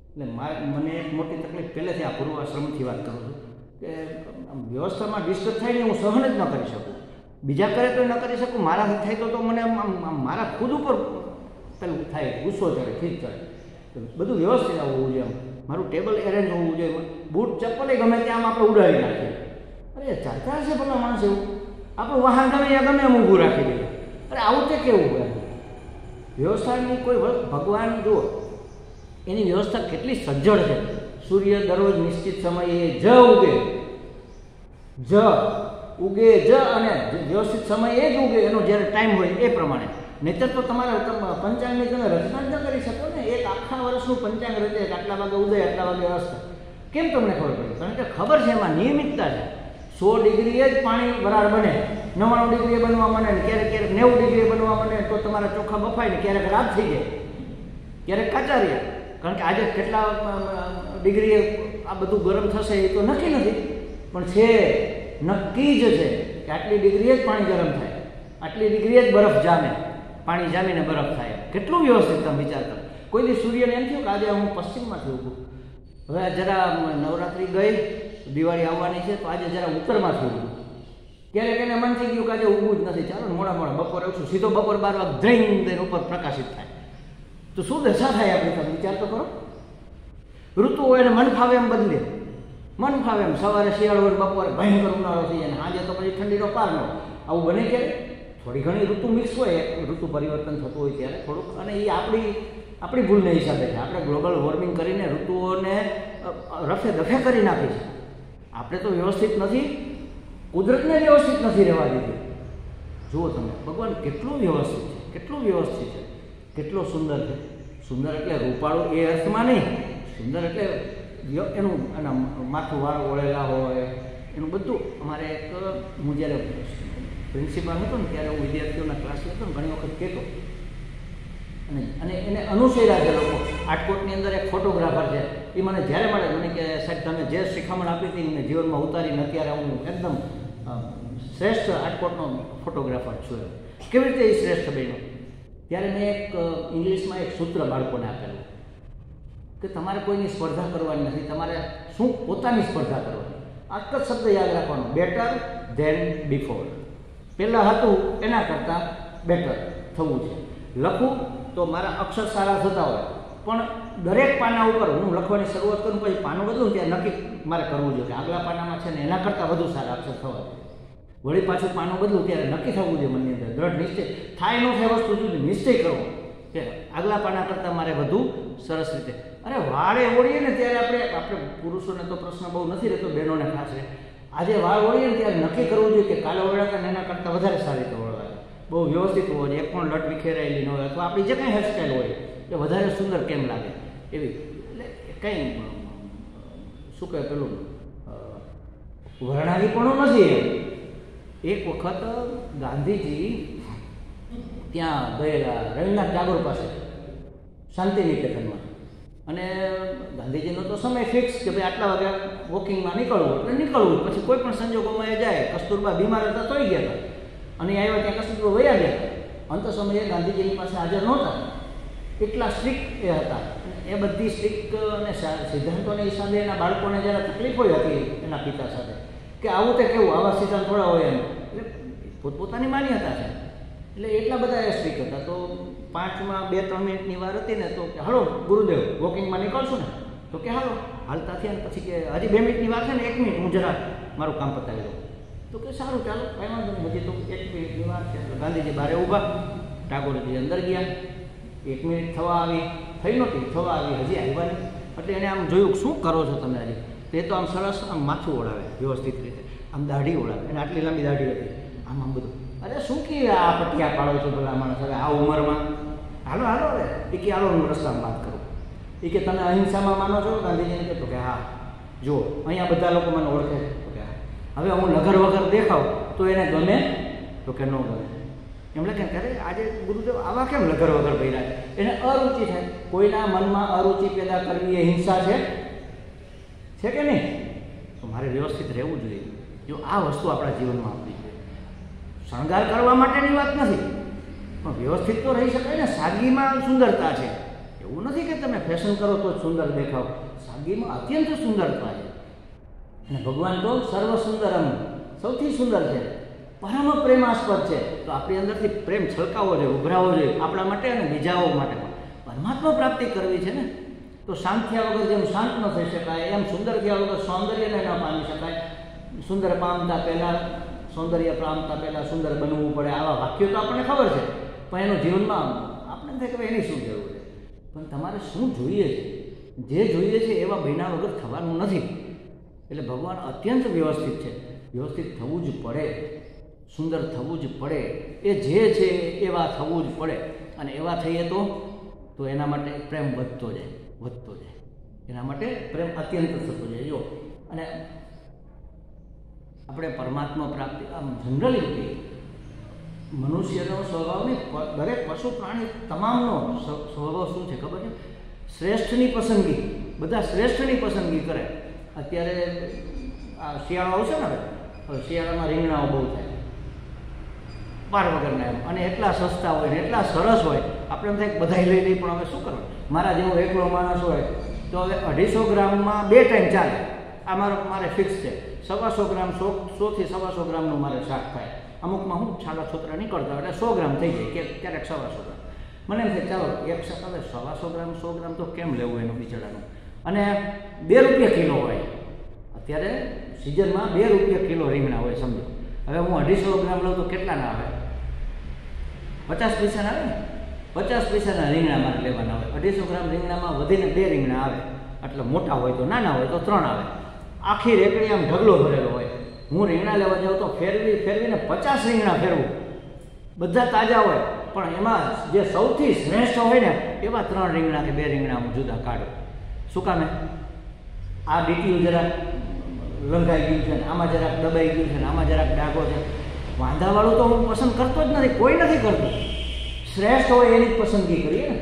એટલે મને એક મોટી તકલીફ પહેલેથી આ પૂર્વાશ્રમથી વાત કરું છું કે વ્યવસ્થામાં ડિસ્ટર્બ થાય ને હું સહન જ ન કરી શકું. બીજા કરે તો ન કરી શકું, મારાથી થાય તો મને મારા ખુદ ઉપર પેલું થાય, ગુસ્સો ચડે, ખીજ ચડે. બધું વ્યવસ્થિત હોવું જોઈએ. મારું ટેબલ એરેન્જ હોવું જોઈએ. બૂટ ચપ્પલ ગમે ત્યાં આપણે ઉડાડી નાખીએ. અરે ચાલતા હશે ભલા માણસ એવું. આપણું વાહન ગમે ત્યાં ગમે એમ ઊભું રાખી દઈએ. અરે આવું તે કેવું હોય? વ્યવસ્થાની કોઈ ભગવાન જુઓ એની વ્યવસ્થા કેટલી સજ્જડ છે. સૂર્ય દરરોજ નિશ્ચિત સમયે જ ઉગે જ અને વ્યવસ્થિત સમયે જ ઉગે, એનો જ્યારે ટાઈમ હોય એ પ્રમાણે. નહીંતર તો તમારા પંચાંગની તમે રચના જ ન કરી શકો ને. એક આખા વર્ષનું પંચાંગ રચે, આટલા વાગે ઉદય, આટલા વાગે અસ્ત. કેમ તમને ખબર પડી? કારણ કે ખબર છે એમાં નિયમિતતા છે. 100 ડિગ્રીએ જ પાણી વરાળ બને, 99 ડિગ્રીએ બનવા માંડે ને ક્યારેક 90 ડિગ્રીએ બનવા માંડે તો તમારા ચોખા બફાય ને ક્યારેક રાત થઈ જાય, ક્યારેક કાચા રહ્યા. કારણ કે આજે કેટલા ડિગ્રીએ આ બધું ગરમ થશે એ તો નક્કી નથી, પણ છે નક્કી જ છે કે આટલી ડિગ્રીએ જ પાણી ગરમ થાય, આટલી ડિગ્રીએ જ બરફ જામે, પાણી જામીને બરફ થાય. કેટલું વ્યવસ્થિત તમે વિચાર કરો. કોઈ દી સૂર્યને એમ થયું કે આજે હું પશ્ચિમમાંથી ઊભું. હવે જરા નવરાત્રિ ગઈ દિવાળી આવવાની છે તો આજે જરા ઉત્તરમાં થયું. ક્યારેક એને મન થઈ ગયું કે આજે ઊભું જ નથી, ચાલો મોડા મોડા બપોરે ઉઠશું, સીધો બપોર 12 વાગે ધ્રેંગ દઈને ઉપર પ્રકાશિત થાય તો શું દશા થાય આપણી? તમે વિચાર તો કરો. ઋતુઓ એને મન ફાવે એમ બદલે, મન ફાવે એમ. સવારે શિયાળો હોય, બપોરે ભયંકર ઉનાળો થઈ જાય, આજે તો પછી ઠંડીનો પાર ન. આવું બને ક્યારે? થોડી ઘણી ઋતુ મિક્સ હોય, ઋતુ પરિવર્તન થતું હોય ત્યારે થોડુંક. અને એ આપણી ભૂલને હિસાબે છે. આપણે ગ્લોબલ વોર્મિંગ કરીને ઋતુઓને રફે દફે કરી નાખી છે. આપણે તો વ્યવસ્થિત નથી, કુદરતને વ્યવસ્થિત નથી રહેવા દીધી. જુઓ તમે, ભગવાન કેટલું વ્યવસ્થિત છે, કેટલું વ્યવસ્થિત છે, કેટલો સુંદર છે. સુંદર એટલે રૂપાળું એ અર્થમાં નહીં, સુંદર એટલે એનું એના માથું વાળ ઓળેલા હોય, એનું બધું. અમારે એક હું જ્યારે પ્રિન્સિપાલ હતો ને ત્યારે હું વિદ્યાર્થીઓના ક્લાસ લેતો ને ઘણી વખત કહેતો, અને એને અનુસર્યા છે લોકો. આટકોટની અંદર એક ફોટોગ્રાફર છે, એ મને જ્યારે મળે મને કે સાહેબ તમે જે શિખામણ આપી હતી મેં જીવનમાં ઉતારીને અત્યારે હું એકદમ શ્રેષ્ઠ આટકોટનો ફોટોગ્રાફર છું. કેવી રીતે એ શ્રેષ્ઠ બન્યો? ત્યારે મેં એક ઇંગ્લિશમાં એક સૂત્ર બાળકોને આપેલું કે તમારે કોઈની સ્પર્ધા કરવાની નથી, તમારે શું પોતાની સ્પર્ધા કરવાની. આ જ શબ્દ યાદ રાખવાનો, બેટર ધેન બિફોર. પહેલાં હતું એના કરતાં બેટર થવું છે. લખું તો મારા અક્ષર સારા થતા હોય, પણ દરેક પાના ઉપર હું લખવાની શરૂઆત કરું પછી પાનું બદલું ત્યારે નક્કી મારે કરવું જોઈએ કે આગલા પાનામાં છે ને એના કરતાં વધુ સારા અક્ષર થવા. વળી પાછું પાનું બદલું ત્યારે નક્કી થવું જોઈએ મનની અંદર, દ્રઢ નિશ્ચય. થાય ન થાય વસ્તુ સુધી નિશ્ચય કરવો કે આગલા પાના કરતાં મારે વધુ સરસ રીતે. અરે વાળે ઓળીએ ને ત્યારે આપણે પુરુષોને તો પ્રશ્ન બહુ નથી રહેતો, બહેનોને ખાસ રહે. આજે વાળ ઓળીએ ને ત્યારે નક્કી કરવું જોઈએ કે કાલે ઓળાતા ને એના કરતાં વધારે સારી રીતે ઓળવાય, બહુ વ્યવસ્થિત હોવો જોઈએ, એક પણ લટ વિખેરાયેલી ન હોય, અથવા આપણી જે કંઈ હેરસ્ટાઈલ હોય એ વધારે સુંદર કેમ લાગે એવી. એટલે કંઈ શું કહે પેલું વર્ણાવીપણું નથી. એક વખત ગાંધીજી ત્યાં ગયેલા રવિન્દ્રનાથ ટાગોર પાસે શાંતિનિકેતનમાં, અને ગાંધીજીનો તો સમય ફિક્સ કે ભાઈ આટલા વાગે વોકિંગમાં નીકળવું એટલે નીકળવું. પછી કોઈ પણ સંજોગોમાં એ જાય. કસ્તુરબા બીમાર હતા તોય ગયા હતા, અને આવ્યા ત્યાં કસ્તુરબા વયા ગયા. અંત સમયે ગાંધીજીની પાસે હાજર નહોતા. એટલા સ્ટ્રિક્ટ એ હતા. એ બધી સ્ટ્રિક્ટ અને સિદ્ધાંતોને હિસાબે એના બાળકોને જ્યારે તકલીફો હતી એના પિતા સાથે કે આવું તે કેવું, આવા સિદ્ધાંત થોડા હોય એમ. એટલે પોતપોતાની માન્યતા છે. એટલે એટલા બધા એ સ્ટ્રિક્ટ હતા. તો 5માં 2-3 મિનિટની વાર હતી ને તો કે હાલો ગુરુદેવ વોકિંગમાં નીકળશું ને? તો કે હાલો. હાલતા થયા ને પછી કે હજી 2 મિનિટની વાર છે ને, 1 મિનિટ હું જરા મારું કામ પતાવી દઉં. તો કે સારું ચાલો, કાંઈ વાંધો નહીં, હજી તો 1 મિનિટની વાર છે. તો ગાંધીજી બહાર ઊભા, ટાગોરજી અંદર ગયા. 1 મિનિટ થવા આવી, થઈ નહોતી, થવા આવી, હજી આવ્યા નહીં. એટલે એને આમ જોયું શું કરો છો તમે હજી? તે તો આમ સરસ આમ માથું ઓળાવે વ્યવસ્થિત રીતે, આમ દાઢી ઓળાવે. એને આટલી લાંબી દાઢી હતી, આમ બધું. અરે શું કે આ પટિયા પાડો છો ભલા માણસ હવે આ ઉંમરમાં? હાલો હાલો હવે એ કે હાલો હું રસ્તામાં વાત કરું. એ કે તમે અહિંસામાં માનો છો? ગાંધીજીને કહેતો કે હા, જુઓ અહીંયા બધા લોકો મને ઓળખે છે. તો કે હા. હવે હું લગર વગર દેખાવ તો એને ગમે? તો કે ન ગમે. એમણે કહે અરે આજે ગુરુદેવ આવા કેમ લગર વગર ભર્યા છે? એને અરુચિ થાય. કોઈના મનમાં અરુચિ પેદા કરવી એ હિંસા છે કે નહીં? તો મારે વ્યવસ્થિત રહેવું જોઈએ. જો આ વસ્તુ આપણા જીવનમાં આપવી જોઈએ. શણગાર કરવા માટેની વાત નથી, પણ વ્યવસ્થિત તો રહી શકાય ને. સાદગીમાં સુંદરતા છે. એવું નથી કે તમે ફેશન કરો તો જ સુંદર દેખાવ. સાદગીમાં અત્યંત સુંદરતા છે. અને ભગવાન તો સર્વ સુંદરમ, સૌથી સુંદર છે, પરમ પ્રેમાસ્પદ છે. તો આપણી અંદરથી પ્રેમ છલકાવો જોઈએ, ઉભરાવો જોઈએ, આપણા માટે અને બીજાઓ માટે પણ. પરમાત્મા પ્રાપ્તિ કરવી છે ને, તો શાંત થયા વગર જેમ શાંત ન થઈ શકાય, એમ સુંદર થયા વગર સૌંદર્યને ન પામી શકાય. સુંદર પામતા પહેલાં, સૌંદર્ય પામતા પહેલાં સુંદર બનવું પડે. આવા વાક્યો તો આપણને ખબર છે, પણ એનું જીવનમાં આપણે થાય કે એની શું જરૂર છે? પણ તમારે શું જોઈએ છે? જે જોઈએ છે એવા બન્યા વગર થવાનું નથી. એટલે ભગવાન અત્યંત વ્યવસ્થિત છે. વ્યવસ્થિત થવું જ પડે, સુંદર થવું જ પડે. એ જે છે એવા થવું જ પડે. અને એવા થઈએ તો એના માટે પ્રેમ વધતો જાય. એના માટે પ્રેમ અત્યંત થતો જાય. જો અને આપણે પરમાત્મા પ્રાપ્તિ આમ જનરલી મનુષ્યનો સ્વભાવ નહીં, દરેક પશુ પ્રાણી તમામનો સ્વભાવ શું છે ખબર છે? શ્રેષ્ઠની પસંદગી. બધા શ્રેષ્ઠની પસંદગી કરે. અત્યારે આ શિયાળો આવશે ને, હવે શિયાળામાં રીંગણાઓ બહુ થાય પાર વગરના એમ, અને એટલા સસ્તા હોય ને એટલા સરસ હોય, આપણે એમ થાય બધા લઈ લઈ. પણ હવે શું કરવાનું? મારા જેવો એકલો માણસ હોય તો હવે 250 ગ્રામમાં 2 ટાઈમ ચાલે. મારે ફિક્સ છે 125 ગ્રામ 100 થી 125 ગ્રામનું મારે શાક થાય. અમુકમાં હું છાલા છોતરા નીકળતા એટલે 100 ગ્રામ થઈ જાય કે ક્યારેક 125 ગ્રામ. મને એમ થાય ચાલો એક શાક હવે 125 ગ્રામ 100 ગ્રામ તો કેમ લેવું એનું બિચારાનું. અને 2 રૂપિયા કિલો હોય અત્યારે સિઝનમાં 2 રૂપિયા કિલો રીંગણા હોય સમજો. હવે હું 250 ગ્રામ લઉં તો કેટલાના આવે? 50 પૈસાના આવે ને. 50 પૈસાના રીંગણા મારે લેવાના હોય. 250 ગ્રામ રીંગણામાં વધીને 2 રીંગણા આવે. એટલે મોટા હોય તો નાના હોય તો 3 આવે. આખી રેકડી આમ ઢગલો ભરેલો હોય. હું રીંગણા લેવા જાઉં તો ફેરવીને 50 રીંગણા ફેરવું. બધા તાજા હોય પણ એમાં જે સૌથી શ્રેષ્ઠ હોય ને એવા 3 રીંગણા કે 2 રીંગણા હું જુદા કાઢું. શું કામે? આ ડીટીયું જરાક લંઘાઈ ગયું છે ને આમાં જરાક દબાઈ ગયું છે ને આમાં જરાક ડાઘો છે. વાંધાવાળું તો હું પસંદ કરતો જ નથી, કોઈ નથી કરતું. શ્રેષ્ઠ હોય એની જ પસંદગી કરીએ ને.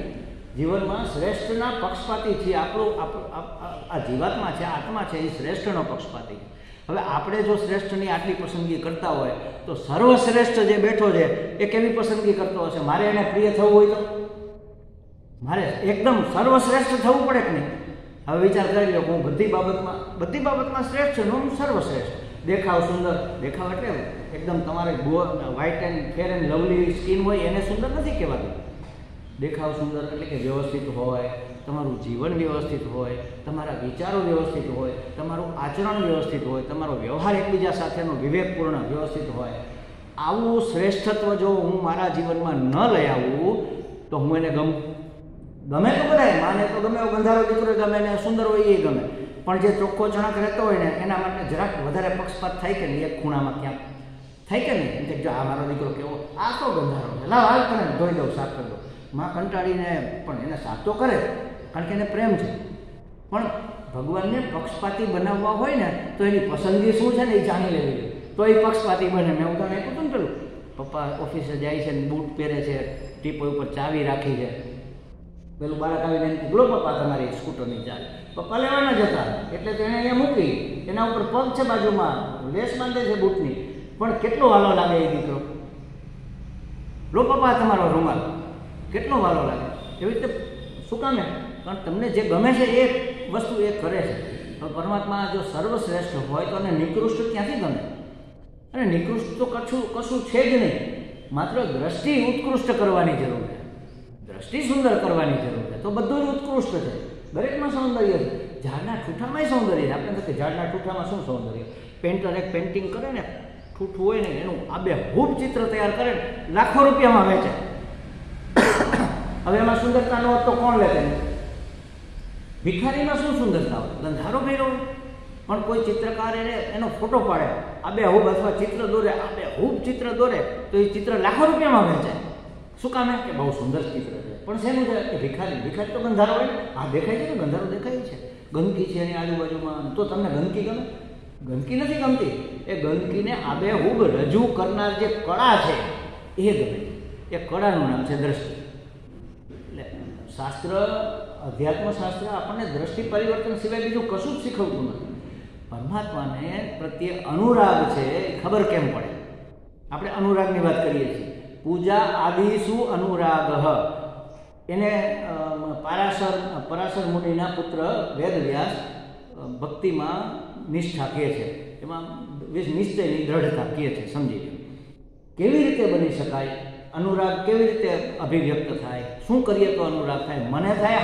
જીવનમાં શ્રેષ્ઠના પક્ષપાતી છીએ. આ જીવાત્મા છે, આત્મા છે, એ શ્રેષ્ઠનો પક્ષપાતી. હવે આપણે જો શ્રેષ્ઠની આટલી પસંદગી કરતા હોય તો સર્વશ્રેષ્ઠ જે બેઠો છે એ કેવી પસંદગી કરતો હશે? મારે એને પ્રિય થવું હોય તો મારે એકદમ સર્વશ્રેષ્ઠ થવું પડે કે નહીં? હવે વિચાર કરી લો, હું બધી બાબતમાં શ્રેષ્ઠ છું, હું સર્વશ્રેષ્ઠ. દેખાવ સુંદર, દેખાવ એટલે એકદમ તમારે white and fair and lovely skin હોય એને સુંદર નથી કહેવાતું. દેખાવ સુંદર એટલે કે વ્યવસ્થિત હોય, તમારું જીવન વ્યવસ્થિત હોય, તમારા વિચારો વ્યવસ્થિત હોય, તમારું આચરણ વ્યવસ્થિત હોય, તમારો વ્યવહાર એકબીજા સાથેનો વિવેકપૂર્ણ વ્યવસ્થિત હોય. આવું શ્રેષ્ઠત્વ જો હું મારા જીવનમાં ન લઈ આવું તો હું એને ગમે તો બધાય માને તો ગમે એવો ગંધારો દીકરો ગમે ને સુંદર હોય એ ગમે, પણ જે ચોખ્ખો ચણક રહેતો હોય ને એના માટે જરાક વધારે પક્ષપાત થાય કે નહીં? એક ખૂણામાં ક્યાંક થાય કે નહીં? કે જો આ મારો દીકરો કેવો, આ તો ગંધારો છે, લાવ હાલ કરે ધોઈ દઉં, સાફ કરી દઉં. માં કંટાળીને પણ એને સાફ તો કરે કારણ કે એને પ્રેમ છે. પણ ભગવાનને પક્ષપાતી બનાવવા હોય ને તો એની પસંદગી શું છે ને એ જાણી લેવી જોઈએ, તો એ પક્ષપાતી બને. મેં ઉદાહરણ આપ્યું હતું ને, પેલું પપ્પા ઓફિસે જાય છે ને બૂટ પહેરે છે, ટીપો ઉપર ચાવી રાખી છે, પેલું બાળક આવીને એમ બોલો પપ્પા તમારી સ્કૂટરની ચાવી, પપ્પા લેવાના જ હતા એટલે તેણે અહીંયા મૂકી, એના ઉપર પગ છે બાજુમાં, લેસ બાંધે છે બૂટની, પણ કેટલો વાલો લાગે એ દીકરો. લો પપ્પા તમારો રૂમાલ, કેટલો વાલો લાગે. એવી રીતે શું કામે? કારણ તમને જે ગમે છે એ વસ્તુ એ કરે છે. પણ પરમાત્મા જો સર્વશ્રેષ્ઠ હોય તો એને નિકૃષ્ટ ક્યાંથી ગમે? અને નિકૃષ્ટ તો કશું છે જ નહીં. માત્ર દ્રષ્ટિ ઉત્કૃષ્ટ કરવાની જરૂર છે, દ્રષ્ટિ સુંદર કરવાની જરૂર છે, તો બધું જ ઉત્કૃષ્ટ છે. દરેકમાં સૌંદર્ય છે. ઝાડના ઠૂઠામાંય સૌંદર્ય છે. આપણે નથી ઝાડના ઠૂઠામાં શું સૌંદર્ય? પેન્ટર એક પેઇન્ટિંગ કરે ને, ઠૂઠું હોય ને એનું આબેહૂબ ચિત્ર તૈયાર કરે ને લાખો રૂપિયામાં વેચે. હવે એમાં સુંદરતા ન હોત તો કોણ લે તેને? ભિખારીમાં શું સુંદરતા હોય? ગંધારો ભર્યો હોય. પણ કોઈ ચિત્રકાર એનો ફોટો પાડે આબેહૂબ અથવા ચિત્ર દોરે, આબેહૂબ ચિત્ર દોરે તો એ ચિત્ર લાખો રૂપિયામાં વેચાય. શું કામે? કે બહુ સુંદર ચિત્ર છે. પણ શેનું છે? કે ભિખારી તો ગંધારો હોય. આ દેખાય છે ને, ગંધારો દેખાય છે, ગંદકી છે એની આજુબાજુમાં, તો તમને ગંદકી ગમે? ગંદકી નથી ગમતી. એ ગંદકીને આબેહૂબ રજૂ કરનાર જે કળા છે એ ગમે. એ કળાનું નામ છે દ્રષ્ટિ. એટલે શાસ્ત્ર, અધ્યાત્મશાસ્ત્ર આપણને દ્રષ્ટિ પરિવર્તન સિવાય બીજું કશું જ શીખવતું નથી. પરમાત્માને પ્રત્યે અનુરાગ છે એ ખબર કેમ પડે? આપણે અનુરાગની વાત કરીએ છીએ. પૂજા આદિસુ અનુરાગ. એને પરાશર મુનિના પુત્ર વેદવ્યાસ ભક્તિમાં નિષ્ઠા કહે છે, એમાં નિશ્ચયની દ્રઢતા કહે છે. સમજી લો કેવી રીતે બની શકાય અનુરાગ, કેવી રીતે અભિવ્યક્ત થાય, શું કરીએ તો અનુરાગ થાય? મને થાય,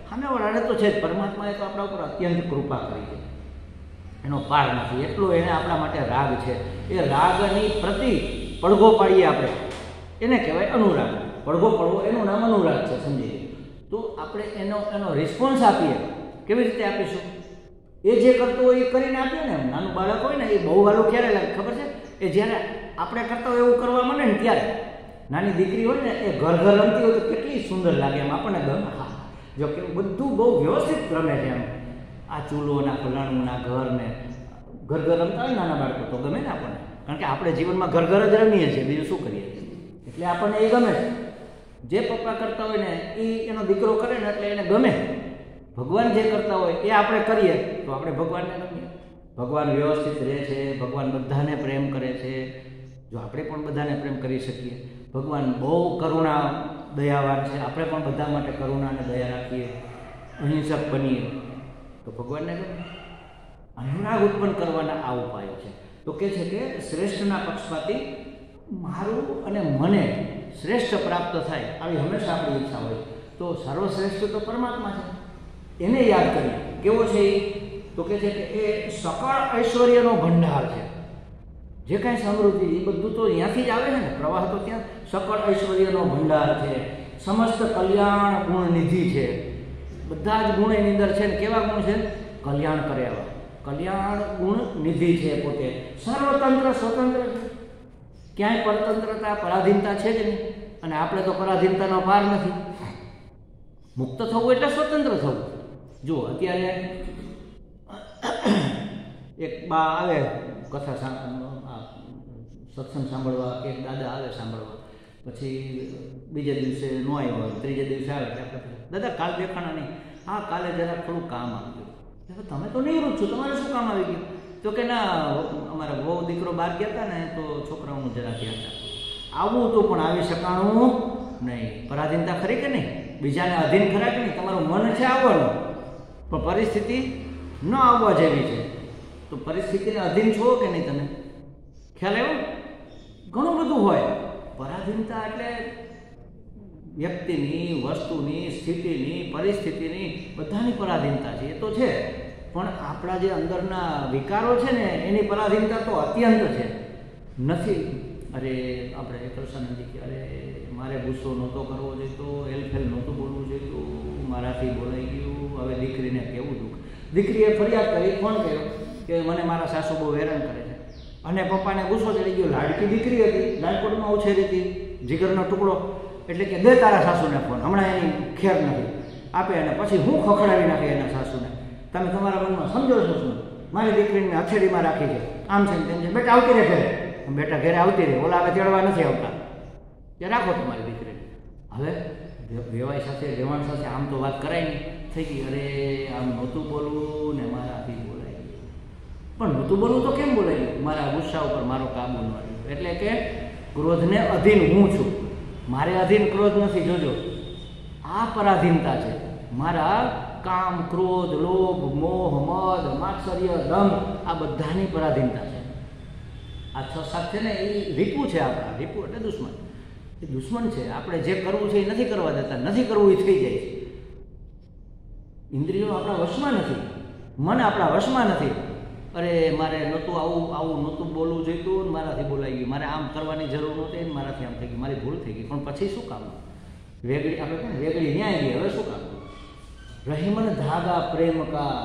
સામેવાળાને તો છે જ. પરમાત્માએ તો આપણા ઉપર અત્યંત કૃપા કરી છે, એનો પાર નથી. એટલો એને આપણા માટે રાગ છે. એ રાગની પ્રતિ પડઘો પાડીએ આપણે, એને કહેવાય અનુરાગ. પડઘો પડવો એનું નામ અનુરાગ છે. સમજી તો આપણે એનો રિસ્પોન્સ આપીએ. કેવી રીતે આપીશું? એ જે કરતો હોય એ કરીને આપીએ ને. નાનું બાળક હોય ને એ બહુ વાલું ક્યારે લાગે ખબર છે? એ જ્યારે આપણે કરતા હોય એવું કરવા માંડે ને ત્યારે. નાની દીકરી હોય ને એ ઘર રમતી હોય તો કેટલી સુંદર લાગે, એમ આપણને ગમે. હા, જો કે બધું બહુ વ્યવસ્થિત રમે છે એમ. આ ચૂલોના ફલાણુંના ઘરને ઘર રમતા હોય નાના બાળકો તો ગમે ને આપણને, કારણ કે આપણે જીવનમાં ઘર જ રમીએ છીએ, બીજું શું કરીએ. એટલે આપણને એ ગમે છે. જે પપ્પા કરતા હોય ને એ એનો દીકરો કરે ને એટલે એને ગમે. ભગવાન જે કરતા હોય એ આપણે કરીએ તો આપણે ભગવાનને ગમીએ. ભગવાન વ્યવસ્થિત રહે છે, ભગવાન બધાને પ્રેમ કરે છે. જો આપણે પણ બધાને પ્રેમ કરી શકીએ, ભગવાન બહુ કરુણા દયાવાન છે, આપણે પણ બધા માટે કરુણા અને દયા રાખીએ, અહિંસક બનીએ તો ભગવાનને ગમે. અનુરાગ ઉત્પન્ન કરવાના આ ઉપાયો છે. તો કે છે કે શ્રેષ્ઠના પક્ષપાતી મારું અને મને શ્રેષ્ઠ પ્રાપ્ત થાય આવી હંમેશા આપણી ઈચ્છા હોય. તો સર્વશ્રેષ્ઠ તો પરમાત્મા છે, એને યાદ કરીએ. કેવો છે એ? તો કે છે કે એ સકળ ઐશ્વર્યનો ભંડાર છે. જે કાંઈ સમૃદ્ધિ એ બધું તો ત્યાંથી જ આવે છે ને, પ્રવાહ તો ત્યાં સકળ ઐશ્વર્યનો ભંડાર છે, સમસ્ત કલ્યાણ ગુણ નિધિ છે. બધા જ ગુણ એની અંદર છે ને. કેવા ગુણ છે? કલ્યાણ કરે એવા કલ્યાણ ગુણ નિધિ છે. પોતે સર્વતંત્ર સ્વતંત્ર છે, ક્યાંય પરતંત્રતા પરાધીનતા છે જ નહીં. અને આપણે તો પરાધીનતાનો પાર નથી. મુક્ત થવું એટલે સ્વતંત્ર થવું. જો અત્યારે એક બા આવે કથા સત્સંગ સાંભળવા, એક દાદા આવે સાંભળવા, પછી બીજા દિવસે ન આવ્યો, ત્રીજા દિવસે આવે એટલે આપણે દાદા કાલ દેખાણા નહીં. હા, કાલે જરાક થોડું કામ આવી ગયું. તમે તો નિવૃત્ત છો, તમારે શું કામ આવી ગયું? તો કે ના, અમારા વહુ દીકરો બહાર ગયા હતા ને તો છોકરાઓનું જરા ગયા હતા. આવવું હતું પણ આવી શકાણું નહીં. પરાધીનતા ખરી કે નહીં? બીજાને અધીન ખરા કે નહીં? તમારું મન છે આવવાનું, પણ પરિસ્થિતિ ન આવવા જેવી છે. તો પરિસ્થિતિને અધીન છો કે નહીં? તમે ખ્યાલ આવ્યો? ઘણું બધું હોય. પરાધીનતા એટલે વ્યક્તિની, વસ્તુની, સ્થિતિની, પરિસ્થિતિની બધાની પરાધીનતા છે. એ તો છે, પણ આપણા જે અંદરના વિકારો છે ને એની પરાધીનતા તો અત્યંત છે. નથી અરે આપણે કૃષ્ણજી કે અરે મારે ગુસ્સો નહોતો કરવો જોઈતો, એલફેલ નહોતું બોલવું જોઈતું, મારાથી બોલાઈ ગયું. હવે દીકરીને કેવું દુઃખ. દીકરીએ ફરિયાદ કરી, ફોન કર્યો કે મને મારા સાસુ બહુ હેરાન કરે છે. અને પપ્પાને ગુસ્સો ચડી ગયો. લાડકી દીકરી હતી, રાજકોટમાં ઉછેરી હતી, જીગરનો ટુકડો. એટલે કે દે તારા સાસુને ફોન, હમણાં એની ખેર નથી. આપે અને પછી હું ખખડાવી નાખે એના સાસુને. તમે તમારા મનમાં સમજો છો શું? મારી દીકરીને હથેળીમાં રાખી છે, આમ છે તેમ છે. બેટા આવતી રહે ઘરે. બેટા ઘરે આવતી રહે, ઓલા હવે તેડવા નથી આવતા. તે રાખો તમારી દીકરીને. હવે વેવાઈ સાથે, વેવાણ સાથે આમ તો વાત કરાય નહીં. થઈ ગઈ અરે આમ નહોતું બોલવું ને મારાથી બોલાઈ ગયું. પણ નહોતું બોલવું તો કેમ બોલાઈ ગયું? મારા ગુસ્સા ઉપર મારો કાબુ ન આવ્યો. એટલે કે ક્રોધને અધીન હું છું, મારે અધીન ક્રોધ નથી. જોજો, આ પરાધીનતા છે. મારા કામ, ક્રોધ, લોભ, મોહ, મદ, માત્સર્ય, દંભ આ બધાની પરાધીનતા છે. આ 6-7 છે ને એ રીપુ છે આપણા. રીપુ એટલે દુશ્મન. એ દુશ્મન છે. આપણે જે કરવું છે એ નથી કરવા દેતા. નથી કરવું એ થઈ જાય છે. ઇન્દ્રિયો આપણા વશમાં નથી, મન આપણા વશમાં નથી. અરે મારે નહોતું આવું નહોતું બોલવું જોઈતું, મારાથી બોલાઈ ગયું. મારે આમ કરવાની જરૂર નહોતી, મારાથી આમ થઈ ગયું, મારી ભૂલ થઈ ગઈ. પણ પછી શું કામ? વેગળી આપણે કહે વેગળી ન્યાય ગઈ. હવે શું કામ? રહીમન ધાગા પ્રેમ કા,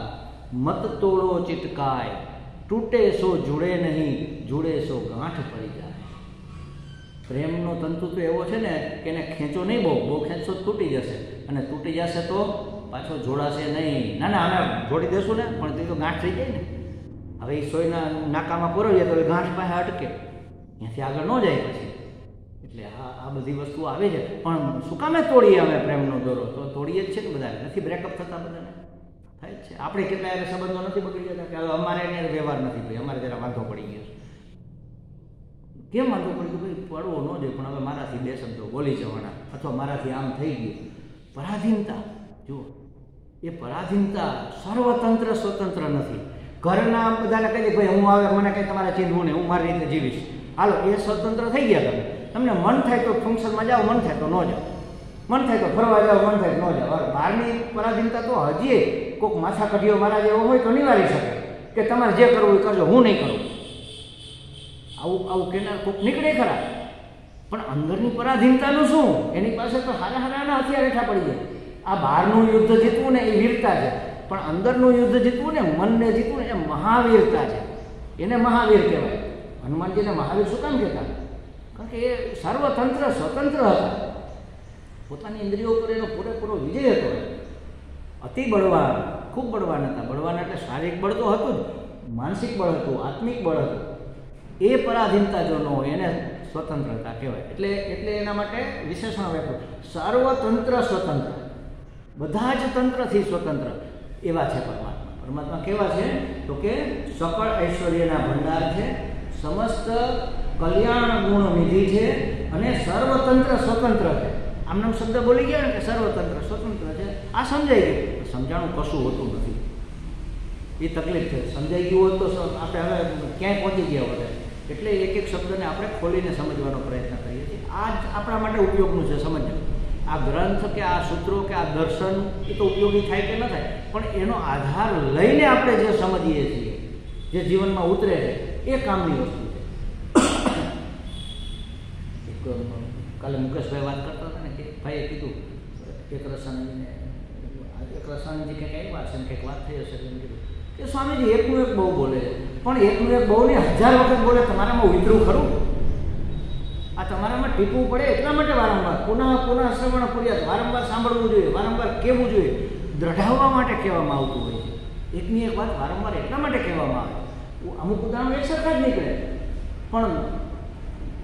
મત તોડો ચિટકાય, તૂટે સો જુડે નહીં, જુડે સો ગાંઠ પડી જાય. પ્રેમનો તંતુ તો એવો છે ને કે એને ખેંચો નહીં, બહુ ખેંચો તૂટી જશે. અને તૂટી જશે તો પાછો જોડાશે નહીં. ના ના, અમે જોડી દેશું ને, પણ તે તો ગાંઠ થઈ જાય ને. હવે એ સોયના નાકામાં પરોવીએ તો એ ગાંઠ પાસે અટકે, ત્યાંથી આગળ ન જાય પછી. એટલે આ બધી વસ્તુ આવે છે. પણ શું કામે તોડીએ અમે પ્રેમનો દોરો? તો તોડીએ જ છે ને બધાને. નથી બ્રેકઅપ થતા બધાને? થાય જ છે. આપણે કેટલા એને સંબંધો નથી બગડી જતા કે હવે અમારે એને વ્યવહાર નથી, ભાઈ અમારે જરા વાંધો પડી ગયો. કેમ વાંધો પડી ગયો? ભાઈ પડવો ન જોઈએ, પણ હવે મારાથી 2 શબ્દો બોલી જવાના, અથવા મારાથી આમ થઈ ગયું. પરાધીનતા. જુઓ, એ પરાધીનતા સર્વતંત્ર સ્વતંત્ર નથી. ઘરના બધાને કહી દે ભાઈ હું આવે, મને કંઈ તમારે ચીંધવું નહીં, હું મારી રીતે જીવીશ. હાલો, એ સ્વતંત્ર થઈ ગયા. તમને મન થાય તો ફંક્શનમાં જાઓ, મન થાય તો ન જાઓ, મન થાય તો ફરવા જાઓ, મન થાય તો ન જાઓ. બહારની પરાધીનતા તો હજી કોઈક માથા કઢીઓ મારા જેવો હોય તો નિવારી શકે કે તમારે જે કરવું એ કરજો, હું નહીં કરું. આવું કેનાર કોઈક નીકળે ખરા. પણ અંદરની પરાધીનતાનું શું? એની પાસે તો હારા હથિયાર હેઠા પડી જાય. આ બહારનું યુદ્ધ જીતવું ને એ વીરતા છે, પણ અંદરનું યુદ્ધ જીતવું ને, મનને જીતવું ને એ મહાવીરતા છે. એને મહાવીર કહેવાય. હનુમાનજીને મહાવીર શું કામ કહેતા? કારણ કે એ સર્વતંત્ર સ્વતંત્ર હતા. પોતાની ઇન્દ્રિયો પર એનો પૂરેપૂરો વિજય હતો. અતિ બળવાન, ખૂબ બળવાન હતા. બળવાન એટલે શારીરિક બળ તો હતું જ, માનસિક બળ હતું, આત્મિક બળ હતું. એ પરાધીનતા જો ન હોય એને સ્વતંત્રતા કહેવાય. એટલે એના માટે વિશેષણ આપ્યું, સર્વતંત્ર સ્વતંત્ર. બધા જ તંત્રથી સ્વતંત્ર એવા છે પરમાત્મા. પરમાત્મા કેવા છે? તો કે સકળ ઐશ્વર્યના ભંડાર છે, સમસ્ત કલ્યાણ ગુણ નિધિ છે, અને સર્વતંત્ર સ્વતંત્ર છે. આમનામ શબ્દ બોલી ગયા ને કે સર્વતંત્ર સ્વતંત્ર છે. આ સમજાઈ ગયું. સમજાણું કશું હોતું નથી. એ તકલીફ છે. સમજાઈ ગયું હોત તો આપણે હવે ક્યાંય પહોંચી ગયા હોત. એટલે એક એક શબ્દને આપણે ખોલીને સમજવાનો પ્રયત્ન કરીએ છીએ. આ જ આપણા માટે ઉપયોગનું છે સમજવું. આ ગ્રંથ કે આ સૂત્રો કે આ દર્શન એ તો ઉપયોગી થાય કે ન થાય, પણ એનો આધાર લઈને આપણે જે સમજીએ છીએ, જે જીવનમાં ઉતરે છે, એ કામની વસ્તુ છે. કાલે મુકેશભાઈ વાત કરતા હતા ને કે ભાઈએ કીધું એક રસાણીજી કંઈક આવ્યા છે ને કંઈક વાત થઈ હશે એમ કીધું કે સ્વામીજી એકનું એક બહુ બોલે છે, પણ એકનું એક બહુ ને 1000 વખત બોલે, તમારામાં ઉતરું ખરું? આ તમારામાં ટીપવું પડે એટલા માટે વારંવાર પુનઃ શ્રવણ પૂર્યાત, વારંવાર સાંભળવું જોઈએ, વારંવાર કહેવું જોઈએ, દ્રઢાવવા માટે કહેવામાં આવતું હોય છે. એકની એક વાત વારંવાર એટલા માટે કહેવામાં આવે. અમુક ઉદાહરણો એક સરખા જ નીકળે, પણ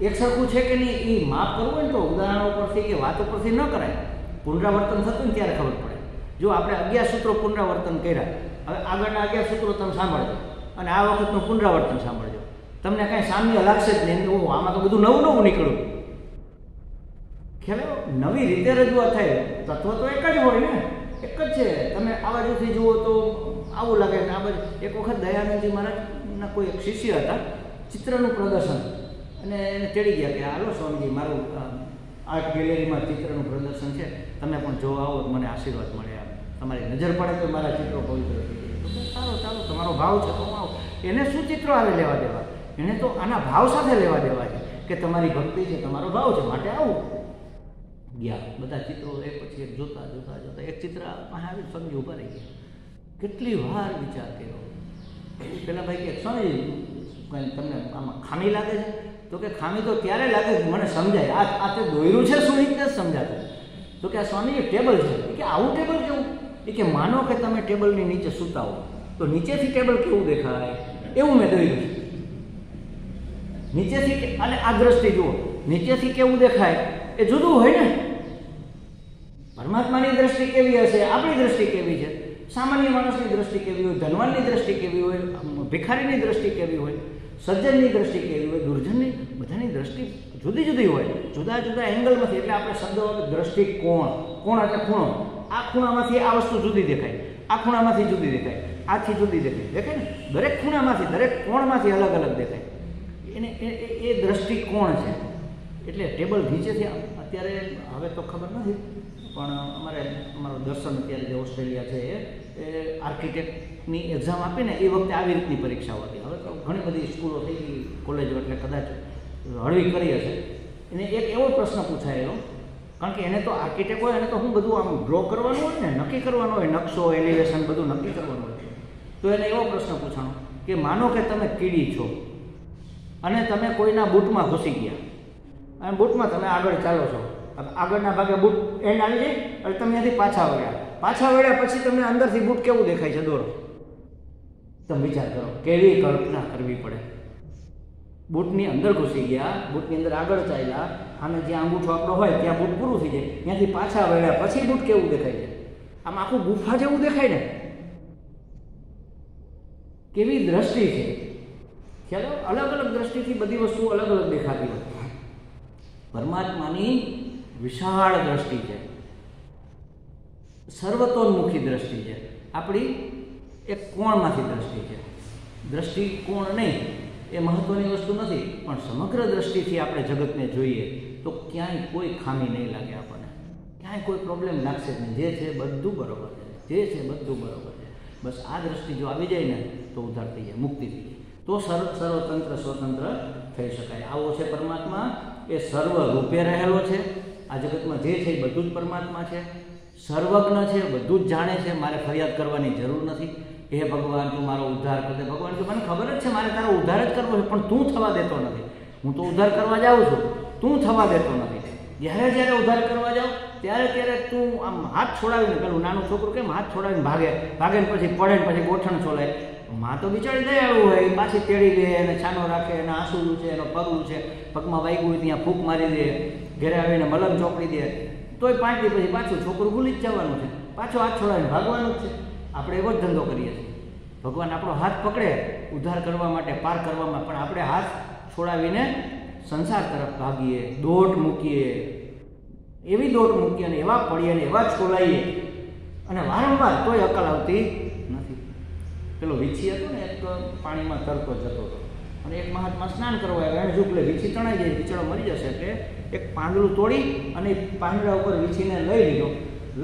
એક સરખું છે કે નહીં એ માપ કરવું હોય ને તો ઉદાહરણો પરથી કે વાતો પરથી ન કરાય. પુનરાવર્તન થતું ને ત્યારે ખબર પડે. જો આપણે 11 સૂત્રો પુનરાવર્તન કર્યા, હવે આગળના 11 સૂત્રો તમે સાંભળજો અને આ વખતનું પુનરાવર્તન સાંભળજો, તમને કાંઈ સામ્ય લાગશે જ નહીં. ઓહો, આમાં તો બધું નવું નીકળ્યું. ખ્યાલ નવી રીતે રજૂઆત થાય. તત્વ તો એક જ હોય ને, એક જ છે. તમે આ બાજુથી જુઓ તો આવું લાગે ને આ બાજુ. એક વખત દયાનંદજી મહારાજના કોઈ એક શિષ્ય હતા, ચિત્રનું પ્રદર્શન, અને એને તેડી ગયા કે હાલો સ્વામીજી મારું આર્ટ ગેલેરીમાં ચિત્રનું પ્રદર્શન છે, તમે પણ જોવા આવો તો મને આશીર્વાદ મળે. તમારી નજર પડે તો મારા ચિત્રો પવિત્ર થઈ જાય. ચાલો તમારો ભાવ છે તો હું આવું. એને શું ચિત્રો આવે લેવા દેવા? એને તો આના ભાવ સાથે લેવા દેવા છે કે તમારી ભક્તિ છે, તમારો ભાવ છે, માટે આવું. ગયા બધા ચિત્રો એક પછી એક જોતા એક ચિત્ર આવી સમજી ઊભા રહી ગયા. કેટલી વાર વિચાર કર્યો. પેલા ભાઈ કે સ્વામી કંઈ તમને આમાં ખામી લાગે છે? તો કે ખામી તો ત્યારે લાગે મને સમજાય, આ તે દોર્યું છે શું રીતે જ સમજાતું. તો કે આ સ્વામી એક ટેબલ છે. કે આવું ટેબલ કેવું? એ કે માનો કે તમે ટેબલની નીચે સૂતા હો તો નીચેથી ટેબલ કેવું દેખાય એવું મેં દોર્યું છે. નીચેથી અને આ દ્રષ્ટિ જુઓ, નીચેથી કેવું દેખાય એ જુદું હોય ને. પરમાત્માની દ્રષ્ટિ કેવી હશે, આપણી દ્રષ્ટિ કેવી છે, સામાન્ય માણસની દ્રષ્ટિ કેવી હોય, ધનવાનની દ્રષ્ટિ કેવી હોય, ભિખારીની દ્રષ્ટિ કેવી હોય, સજ્જનની દ્રષ્ટિ કેવી હોય, દુર્જનની, બધાની દ્રષ્ટિ જુદી જુદી હોય, જુદા જુદા એંગલમાંથી. એટલે આપણે શબ્દો દ્રષ્ટિકોણ, કોણ એટલે ખૂણો. આ ખૂણામાંથી આ વસ્તુ જુદી દેખાય, આ ખૂણામાંથી જુદી દેખાય, આથી જુદી દેખાય ને. દરેક ખૂણામાંથી, દરેક કોણમાંથી અલગ અલગ દેખાય. એને એ દ્રષ્ટિકોણ છે. એટલે ટેબલ નીચેથી અત્યારે હવે તો ખબર નથી, પણ અમારો દર્શન અત્યારે જે ઓસ્ટ્રેલિયા છે એ આર્કિટેક્ટની એક્ઝામ આપીને એ વખતે આવી રીતની પરીક્ષાઓ હતી. હવે તો ઘણી બધી સ્કૂલો થઈ ગઈ, કોલેજો, એટલે કદાચ હળવી કરી હશે. એને એક એવો પ્રશ્ન પૂછાયેલો, કારણ કે એને તો આર્કિટેક્ટ હોય, એને તો હું બધું આમ ડ્રો કરવાનું હોય ને, નક્કી કરવાનું હોય, નકશો, એલિવેશન બધું નક્કી કરવાનું હોય. તો એને એવો પ્રશ્ન પૂછાણો કે માનો કે તમે કીડી છો અને તમે કોઈના બૂટમાં ઘૂસી ગયા અને બૂટમાં તમે આગળ ચાલો છો. આગળના ભાગે બૂટ એન્ડ આવી જાય અને તમે ત્યાંથી પાછા વળ્યા પછી તમને અંદરથી બૂટ કેવું દેખાય છે દોરો. તમે વિચાર કરો, કેવી કલ્પના કરવી પડે. બૂટની અંદર ઘૂસી ગયા, બૂટની અંદર આગળ ચાલ્યા અને જ્યાં અંગૂઠો આપણો હોય ત્યાં બૂટ પૂરું થઈ જાય, ત્યાંથી પાછા વળ્યા પછી બૂટ કેવું દેખાય છે? આમ આખું ગુફા જેવું દેખાય ને. કેવી દ્રષ્ટિ છે ખ્યાલ? અલગ અલગ દ્રષ્ટિથી બધી વસ્તુઓ અલગ અલગ દેખાતી હોય. પરમાત્માની વિશાળ દ્રષ્ટિ છે, સર્વતોન્મુખી દ્રષ્ટિ છે. આપણી એક કોણમાંથી દ્રષ્ટિ છે. દ્રષ્ટિકોણ નહીં એ મહત્વની વસ્તુ નથી, પણ સમગ્ર દ્રષ્ટિથી આપણે જગતને જોઈએ તો ક્યાંય કોઈ ખામી નહીં લાગે આપણને, ક્યાંય કોઈ પ્રોબ્લેમ લાગશે જ નહીં. જે છે બધું બરાબર છે, જે છે બધું બરાબર છે. બસ આ દ્રષ્ટિ જો આવી જાય ને તો ઉદ્ધાર થઈ જાય, મુક્તિ થઈ જાય, તો સર્વતંત્ર સ્વતંત્ર થઈ શકાય. આવો છે પરમાત્મા. એ સર્વ રૂપે રહેલો છે. આ જગતમાં જે છે એ બધું જ પરમાત્મા છે, સર્વજ્ઞ છે, બધું જ જાણે છે. મારે ફરિયાદ કરવાની જરૂર નથી. હે ભગવાન તું મારો ઉદ્ધાર કર દે. ભગવાન તો મને ખબર જ છે મારે તારો ઉદ્ધાર જ કરવો છે, પણ તું થવા દેતો નથી. હું તો ઉદ્ધાર કરવા જાઉં છું, તું થવા દેતો નથી. જ્યારે ઉદ્ધાર કરવા જાઉં ત્યારે તું આમ હાથ છોડાવીને, પેલું નાનું છોકરું કેમ હાથ છોડાવીને ભાગે ને પછી પડે ને પછી ગોઠણ છોલાય. માં તો બિચારી દયાળુ હોય, પાછી તેડી દે અને છાનો રાખે, અને આંસુડું છે, એનો પગલું છે, પગમાં વાગ્યું હોય ત્યાં ફૂંક મારી દે, ઘરે આવીને મલમ ચોપડી દે. તોય 5 દી પછી પાછું છોકરું ભૂલી જ જવાનું છે, પાછો હાથ છોડાવીને ભાગવાનું જ છે. આપણે એવો જ ધંધો કરીએ છીએ. ભગવાન આપણો હાથ પકડે ઉદ્ધાર કરવા માટે, પાર કરવામાં, પણ આપણે હાથ છોડાવીને સંસાર તરફ ભાગીએ, દોટ મૂકીએ, એવી દોટ મૂકીએ અને એવા પડીએ અને એવા છોલાઈએ અને વારંવાર તોય અકલ આવતી નથી. પેલો વીછી હતો ને એક પાણીમાં તરતો જતો હતો અને એક મહાત્મા સ્નાન કરવા આવ્યા, એને જોયું એટલે વીછી તણાઈ જાય, બિચારો મરી જશે એટલે એક પાંદડું તોડી અને પાંદડા ઉપર વીછીને લઈ લીધો,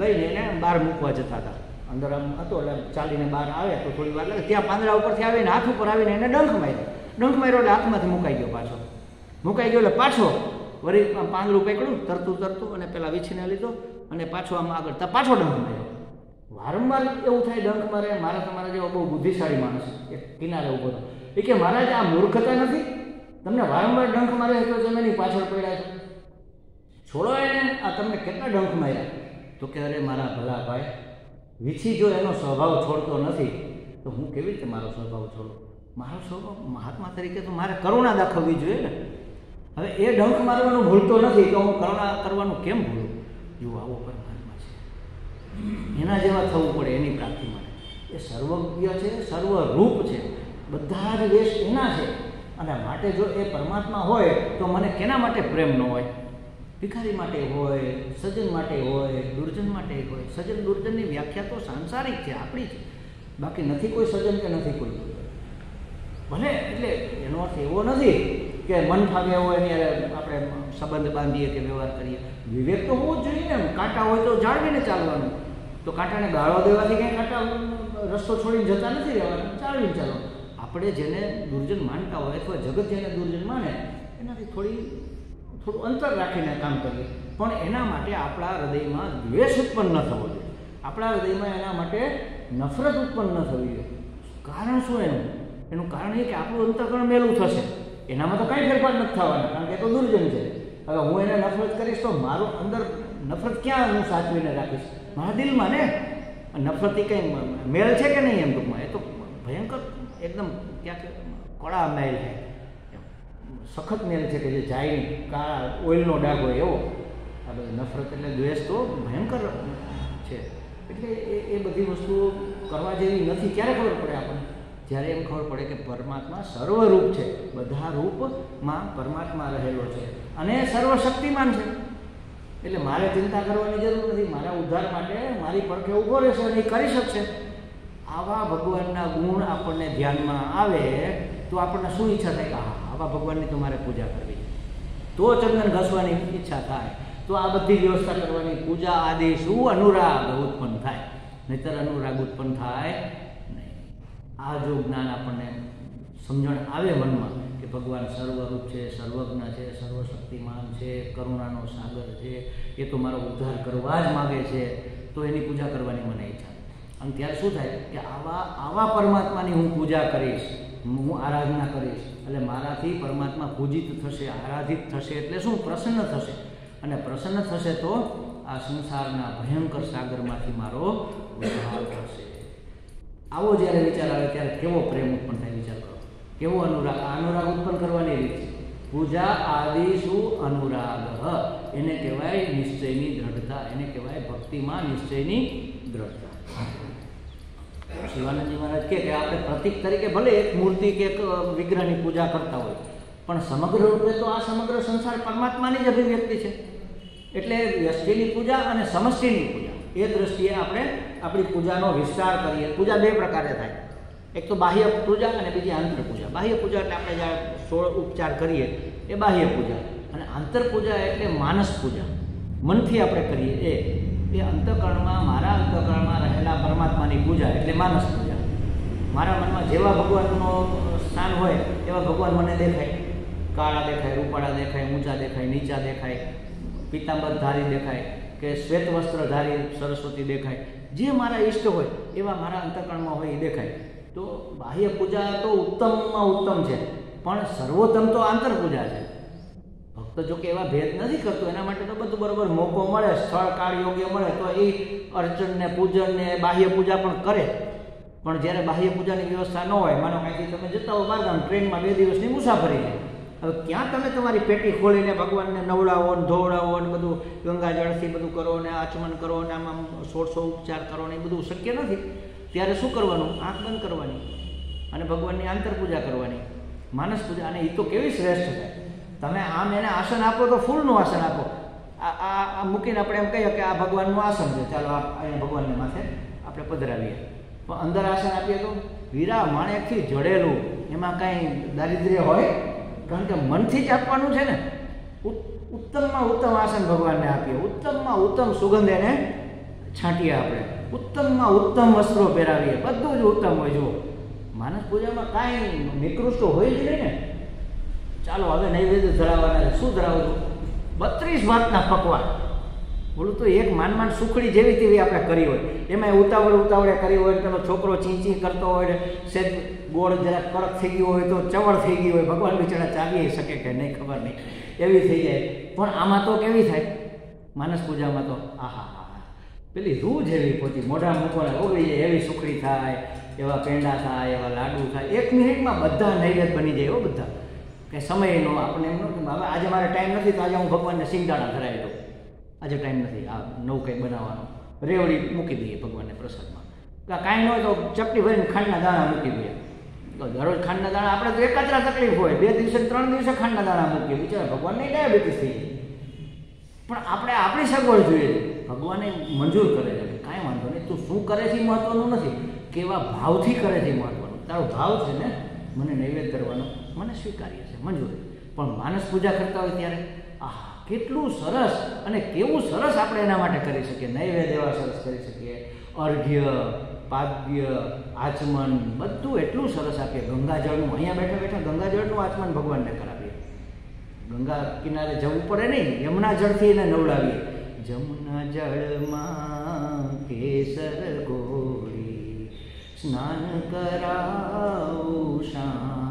લઈને એને બહાર મૂકવા જતા હતા. અંદર આમ હતો એટલે ચાલીને બહાર આવે તો થોડી વાર લાગે, ત્યાં પાંદડા ઉપરથી આવીને હાથ ઉપર આવીને એને ડંખ માર્યો એટલે હાથમાંથી મુકાઈ ગયો, મુકાઈ ગયો એટલે પાછો વળી પાંદડું પકડ્યું તરતું અને પેલા વીછીને લીધો અને પાછો આમ આગળ પાછો ડંખ માર્યો. વારંવાર એવું થાય ડંખ મારે. મારા તમારા જેવો બહુ બુદ્ધિશાળી માણસ એક કિનારે ઉભો હતો, એ કે મહારાજ આ મૂર્ખતા નથી, તમને વારંવાર ડંખ મારે તો તમે એની પાછળ પડ્યા છો, છોડો એને, આ તમને કેટલા ડંખ માર્યા? તો કે અરે મારા ભલા ભાઈ, વીછી જો એનો સ્વભાવ છોડતો નથી તો હું કેવી રીતે મારો સ્વભાવ છોડું? મારો સ્વભાવ મહાત્મા તરીકે તો મારે કરુણા દાખવવી જોઈએ ને. હવે એ ડંખ મારવાનું ભૂલતો નથી તો હું કરુણા કરવાનું કેમ ભૂલું? જો આવો પરમાત્મા છે, એના જેવા થવું પડે એની પ્રાપ્તિ માટે. એ સર્વજ્ઞ છે, સર્વરૂપ છે, બધા જ દેશ એના છે. અને માટે જો એ પરમાત્મા હોય તો મને કેના માટે પ્રેમ ન હોય? ભિખારી માટે હોય, સજ્જન માટે હોય, દુર્જન માટે હોય. સજ્જન દુર્જનની વ્યાખ્યા તો સાંસારિક છે, આપણી છે, બાકી નથી કોઈ સજ્જન કે નથી કોઈ ભલે. એટલે એનો અર્થ એવો નથી કે મન ફાવે એવો એની આપણે સંબંધ બાંધીએ કે વ્યવહાર કરીએ. વિવેક તો હોવો જ જોઈએ ને. કાંટા હોય તો જાળવીને ચાલવાનું, તો કાંટાને ગાળો દેવાથી કંઈ કાંટા રસ્તો છોડીને જતા નથી રહેવાના, જાળવીને ચાલવાનું. આપણે જેને દુર્જન માનતા હોય અથવા જગત જેને દુર્જન માને એનાથી થોડું અંતર રાખીને કામ કરીએ, પણ એના માટે આપણા હૃદયમાં દ્વેષ ઉત્પન્ન ન થવો જોઈએ, આપણા હૃદયમાં એના માટે નફરત ઉત્પન્ન ન થવી જોઈએ. કારણ શું એનું કારણ એ કે આપણું અંતઃકરણ મેલું થશે, એનામાં તો કાંઈ ફેરફાર નથી થવાના, કારણ કે એ તો દુર્જન છે. હવે હું એને નફરત કરીશ તો મારું અંદર નફરત ક્યાં હું સાચવીને રાખીશ? મારા દિલમાં ને. નફરતી કંઈ મેલ છે કે નહીં? એમ ટૂંકમાં એ તો ભયંકર એકદમ ક્યાંક કળા મેલ છે, સખત મેલ છે કે જે જાય નહીં, કાળા ઓઇલનો ડાઘ હોય એવો. આ બધી નફરત એટલે દ્વેષ તો ભયંકર છે. એટલે એ બધી વસ્તુઓ કરવા જેવી નથી. ક્યારે ખબર પડે આપણને? જ્યારે એમ ખબર પડે કે પરમાત્મા સર્વરૂપ છે, બધા રૂપમાં પરમાત્મા રહેલો છે અને સર્વશક્તિમાન છે. એટલે મારે ચિંતા કરવાની જરૂર નથી. મારા ઉદ્ધાર માટે મારી પડખે ઊભો રહેશે અને એ કરી શકશે. આવા ભગવાનના ગુણ આપણને ધ્યાનમાં આવે તો આપણને શું ઈચ્છા થાય કે હા, આવા ભગવાનની તો મારે પૂજા કરવી, તો ચંદન ઘસવાની ઈચ્છા થાય, તો આ બધી વ્યવસ્થા કરવાની, પૂજા આદિ શું અનુરાગ ઉત્પન્ન થાય, નહીતર અનુરાગ ઉત્પન્ન થાય નહીં. આ જો જ્ઞાન આપણને સમજણ આવે મનમાં કે ભગવાન સર્વરૂપ છે, સર્વજ્ઞ છે, સર્વશક્તિમાન છે, કરુણાનો સાગર છે, એ તો મારો ઉદ્ધાર કરવા જ માગે છે, તો એની પૂજા કરવાની મને ઈચ્છા. અને ત્યારે શું થાય કે આવા પરમાત્માની હું પૂજા કરીશ, હું આરાધના કરીશ, એટલે મારાથી પરમાત્મા પૂજિત થશે, આરાધિત થશે. એટલે શું? પ્રસન્ન થશે. અને પ્રસન્ન થશે તો આ સંસારના ભયંકર સાગરમાંથી મારો ઉદ્ધાર થશે. આવો જ્યારે વિચાર આવે ત્યારે કેવો પ્રેમ ઉત્પન્ન થાય, વિચાર કરો. કેવો અનુરાગ? આ અનુરાગ ઉત્પન્ન કરવાની રીત છે. પૂજા આદિ શું અનુરાગ, એને કહેવાય નિશ્ચયની દ્રઢતા, એને કહેવાય ભક્તિમાં નિશ્ચયની દ્રઢતા. શિવાનંદજી મહારાજ કે આપણે પ્રતીક તરીકે ભલે એક મૂર્તિ કે એક વિગ્રહની પૂજા કરતા હોય, પણ સમગ્ર રૂપે તો આ સમગ્ર સંસાર પરમાત્માની જ અભિવ્યક્તિ છે. એટલે વ્યષ્ટિની પૂજા અને સમષ્ટિની પૂજા, એ દ્રષ્ટિએ આપણે આપણી પૂજાનો વિસ્તાર કરીએ. પૂજા બે પ્રકારે થાય, એક તો બાહ્ય પૂજા અને બીજી આંતર પૂજા. બાહ્ય પૂજા એટલે આપણે જ્યારે 16 ઉપચાર કરીએ એ બાહ્ય પૂજા, અને આંતર પૂજા એટલે માનસ પૂજા, મનથી આપણે કરીએ એ અંતઃકરણમાં, મારા અંતઃકરણમાં રહેલા પરમાત્માની પૂજા એટલે માનસ પૂજા. મારા મનમાં જેવા ભગવાનનો સ્થાન હોય એવા ભગવાન મને દેખાય, કાળા દેખાય, રૂપાળા દેખાય, ઊંચા દેખાય, નીચા દેખાય, પિતાંબરધારી દેખાય કે શ્વેત વસ્ત્રધારી સરસ્વતી દેખાય. જે મારા ઈષ્ટ હોય એવા મારા અંતઃકરણમાં હોય એ દેખાય. તો બાહ્ય પૂજા તો ઉત્તમમાં ઉત્તમ છે, પણ સર્વોત્તમ તો આંતર પૂજા છે. ભક્ત જો કે એવા ભેદ નથી કરતો, એના માટે તો બધું બરાબર મોકો મળે, સ્થળ કાળ યોગ્ય મળે તો એ અર્ચનને પૂજનને બાહ્ય પૂજા પણ કરે. પણ જ્યારે બાહ્ય પૂજાની વ્યવસ્થા ન હોય, માનો કાંઈથી તમે જતા હો બહારગામ, ટ્રેનમાં 2 દિવસની મુસાફરી છે, હવે ક્યાં તમે તમારી પેટી ખોલીને ભગવાનને નવડાવો ને ધોવડાવો ને બધું ગંગાજળથી બધું કરો ને આચમન કરો ને આમ 1600 ઉપચાર કરો ને એ બધું શક્ય નથી. ત્યારે શું કરવાનું? આંખ બંધ કરવાની અને ભગવાનની આંતર પૂજા કરવાની, માનસ પૂજા. અને એ તો કેવી શ્રેષ્ઠ થાય. તમે આમ એને આસન આપો તો ફૂલનું આસન આપો. આ મૂકીને આપણે એમ કહીએ કે આ ભગવાનનું આસન છે, ચાલો અહીંયા ભગવાનને માથે આપણે પધરાવીએ. પણ અંદર આસન આપીએ તો હીરા માણેકથી જડેલું, એમાં કાંઈ દારિદ્ર્ય હોય? કારણ કે મનથી જ આપવાનું છે ને. ઉત્તમમાં ઉત્તમ આસન ભગવાનને આપીએ, ઉત્તમમાં ઉત્તમ સુગંધ એને છાંટીએ, આપણે ઉત્તમમાં ઉત્તમ વસ્ત્રો પહેરાવીએ, બધું જ ઉત્તમ હોય. જુઓ, માનસ પૂજામાં કાંઈ નિકૃષ્ટ હોય જ નહીં ને. ચાલો હવે નૈવેદ્ય ધરાવવાના. શું ધરાવું છું? 32 ભાતના પકવાન. બોલું તો એક માંડ સુખડી જેવી તેવી આપણે કરી હોય, એમાં ઉતાવળે કરી હોય, પેલો છોકરો ચીંચી કરતો હોય, સેજ ગોળ જરા કડક થઈ ગયો હોય તો ચવળ થઈ ગઈ હોય, ભગવાન બિચારા ચાવી શકે કે નહીં ખબર નહીં, એવી થઈ જાય. પણ આમાં તો કેવી થાય માનસ પૂજામાં તો, આહા, પેલી રૂ જેવી પોતી મોઢા મૂકવાના ઓગળી જાય એવી સુખડી થાય, એવા પેંડા થાય, એવા લાડુ થાય. 1 મિનિટમાં બધા નૈવેદ્ય બની જાય. બધા કે સમયનો આપણે એમ નથી, હવે આજે મારે ટાઈમ નથી તો આજે હું ભગવાનને સિંગદાણા ધરાવી દઉં, આજે ટાઈમ નથી, આ નવું કંઈ બનાવવાનું, રેવડી મૂકી દઈએ ભગવાનને પ્રસાદમાં. કાંઈ ન હોય તો ચપટી ભરીને ખાંડના દાણા મૂકી દઈએ. તો દરરોજ ખાંડના દાણા આપણે તો એકાત્રા તકલીફ હોય, 2 દિવસે 3 દિવસે ખાંડના દાણા મૂકીએ, બિચારા ભગવાનને ડાયાબિટીસ થઈ જાય. પણ આપણે આપણી સગવડ જોઈએ, ભગવાને મંજૂર કરે છે, કાંઈ વાંધો નહીં, તું શું કરે છે મહત્વનું નથી, કેવા ભાવથી કરે છે મહત્વનું. તારો ભાવ છે ને મને નૈવેદ્ય કરવાનો, મને સ્વીકાર્ય છે, મંજૂર. પણ માનસ પૂજા કરતા હોય ત્યારે આહા, કેટલું સરસ અને કેવું સરસ આપણે એના માટે કરી શકીએ, નૈવેદ્ય એવા સરસ કરી શકીએ, અર્ઘ્ય, પાદ્ય, આચમન બધું એટલું સરસ આપીએ. ગંગાજળનું અહીંયા બેઠા બેઠા ગંગાજળનું આચમન ભગવાનને કરાવીએ. ગંગા કિનારે જવું પડે નહીં, યમુના જળથી એને નવડાવીએ. જમુના જળમાં કેસર ગોળી સ્નાન કરાવું શા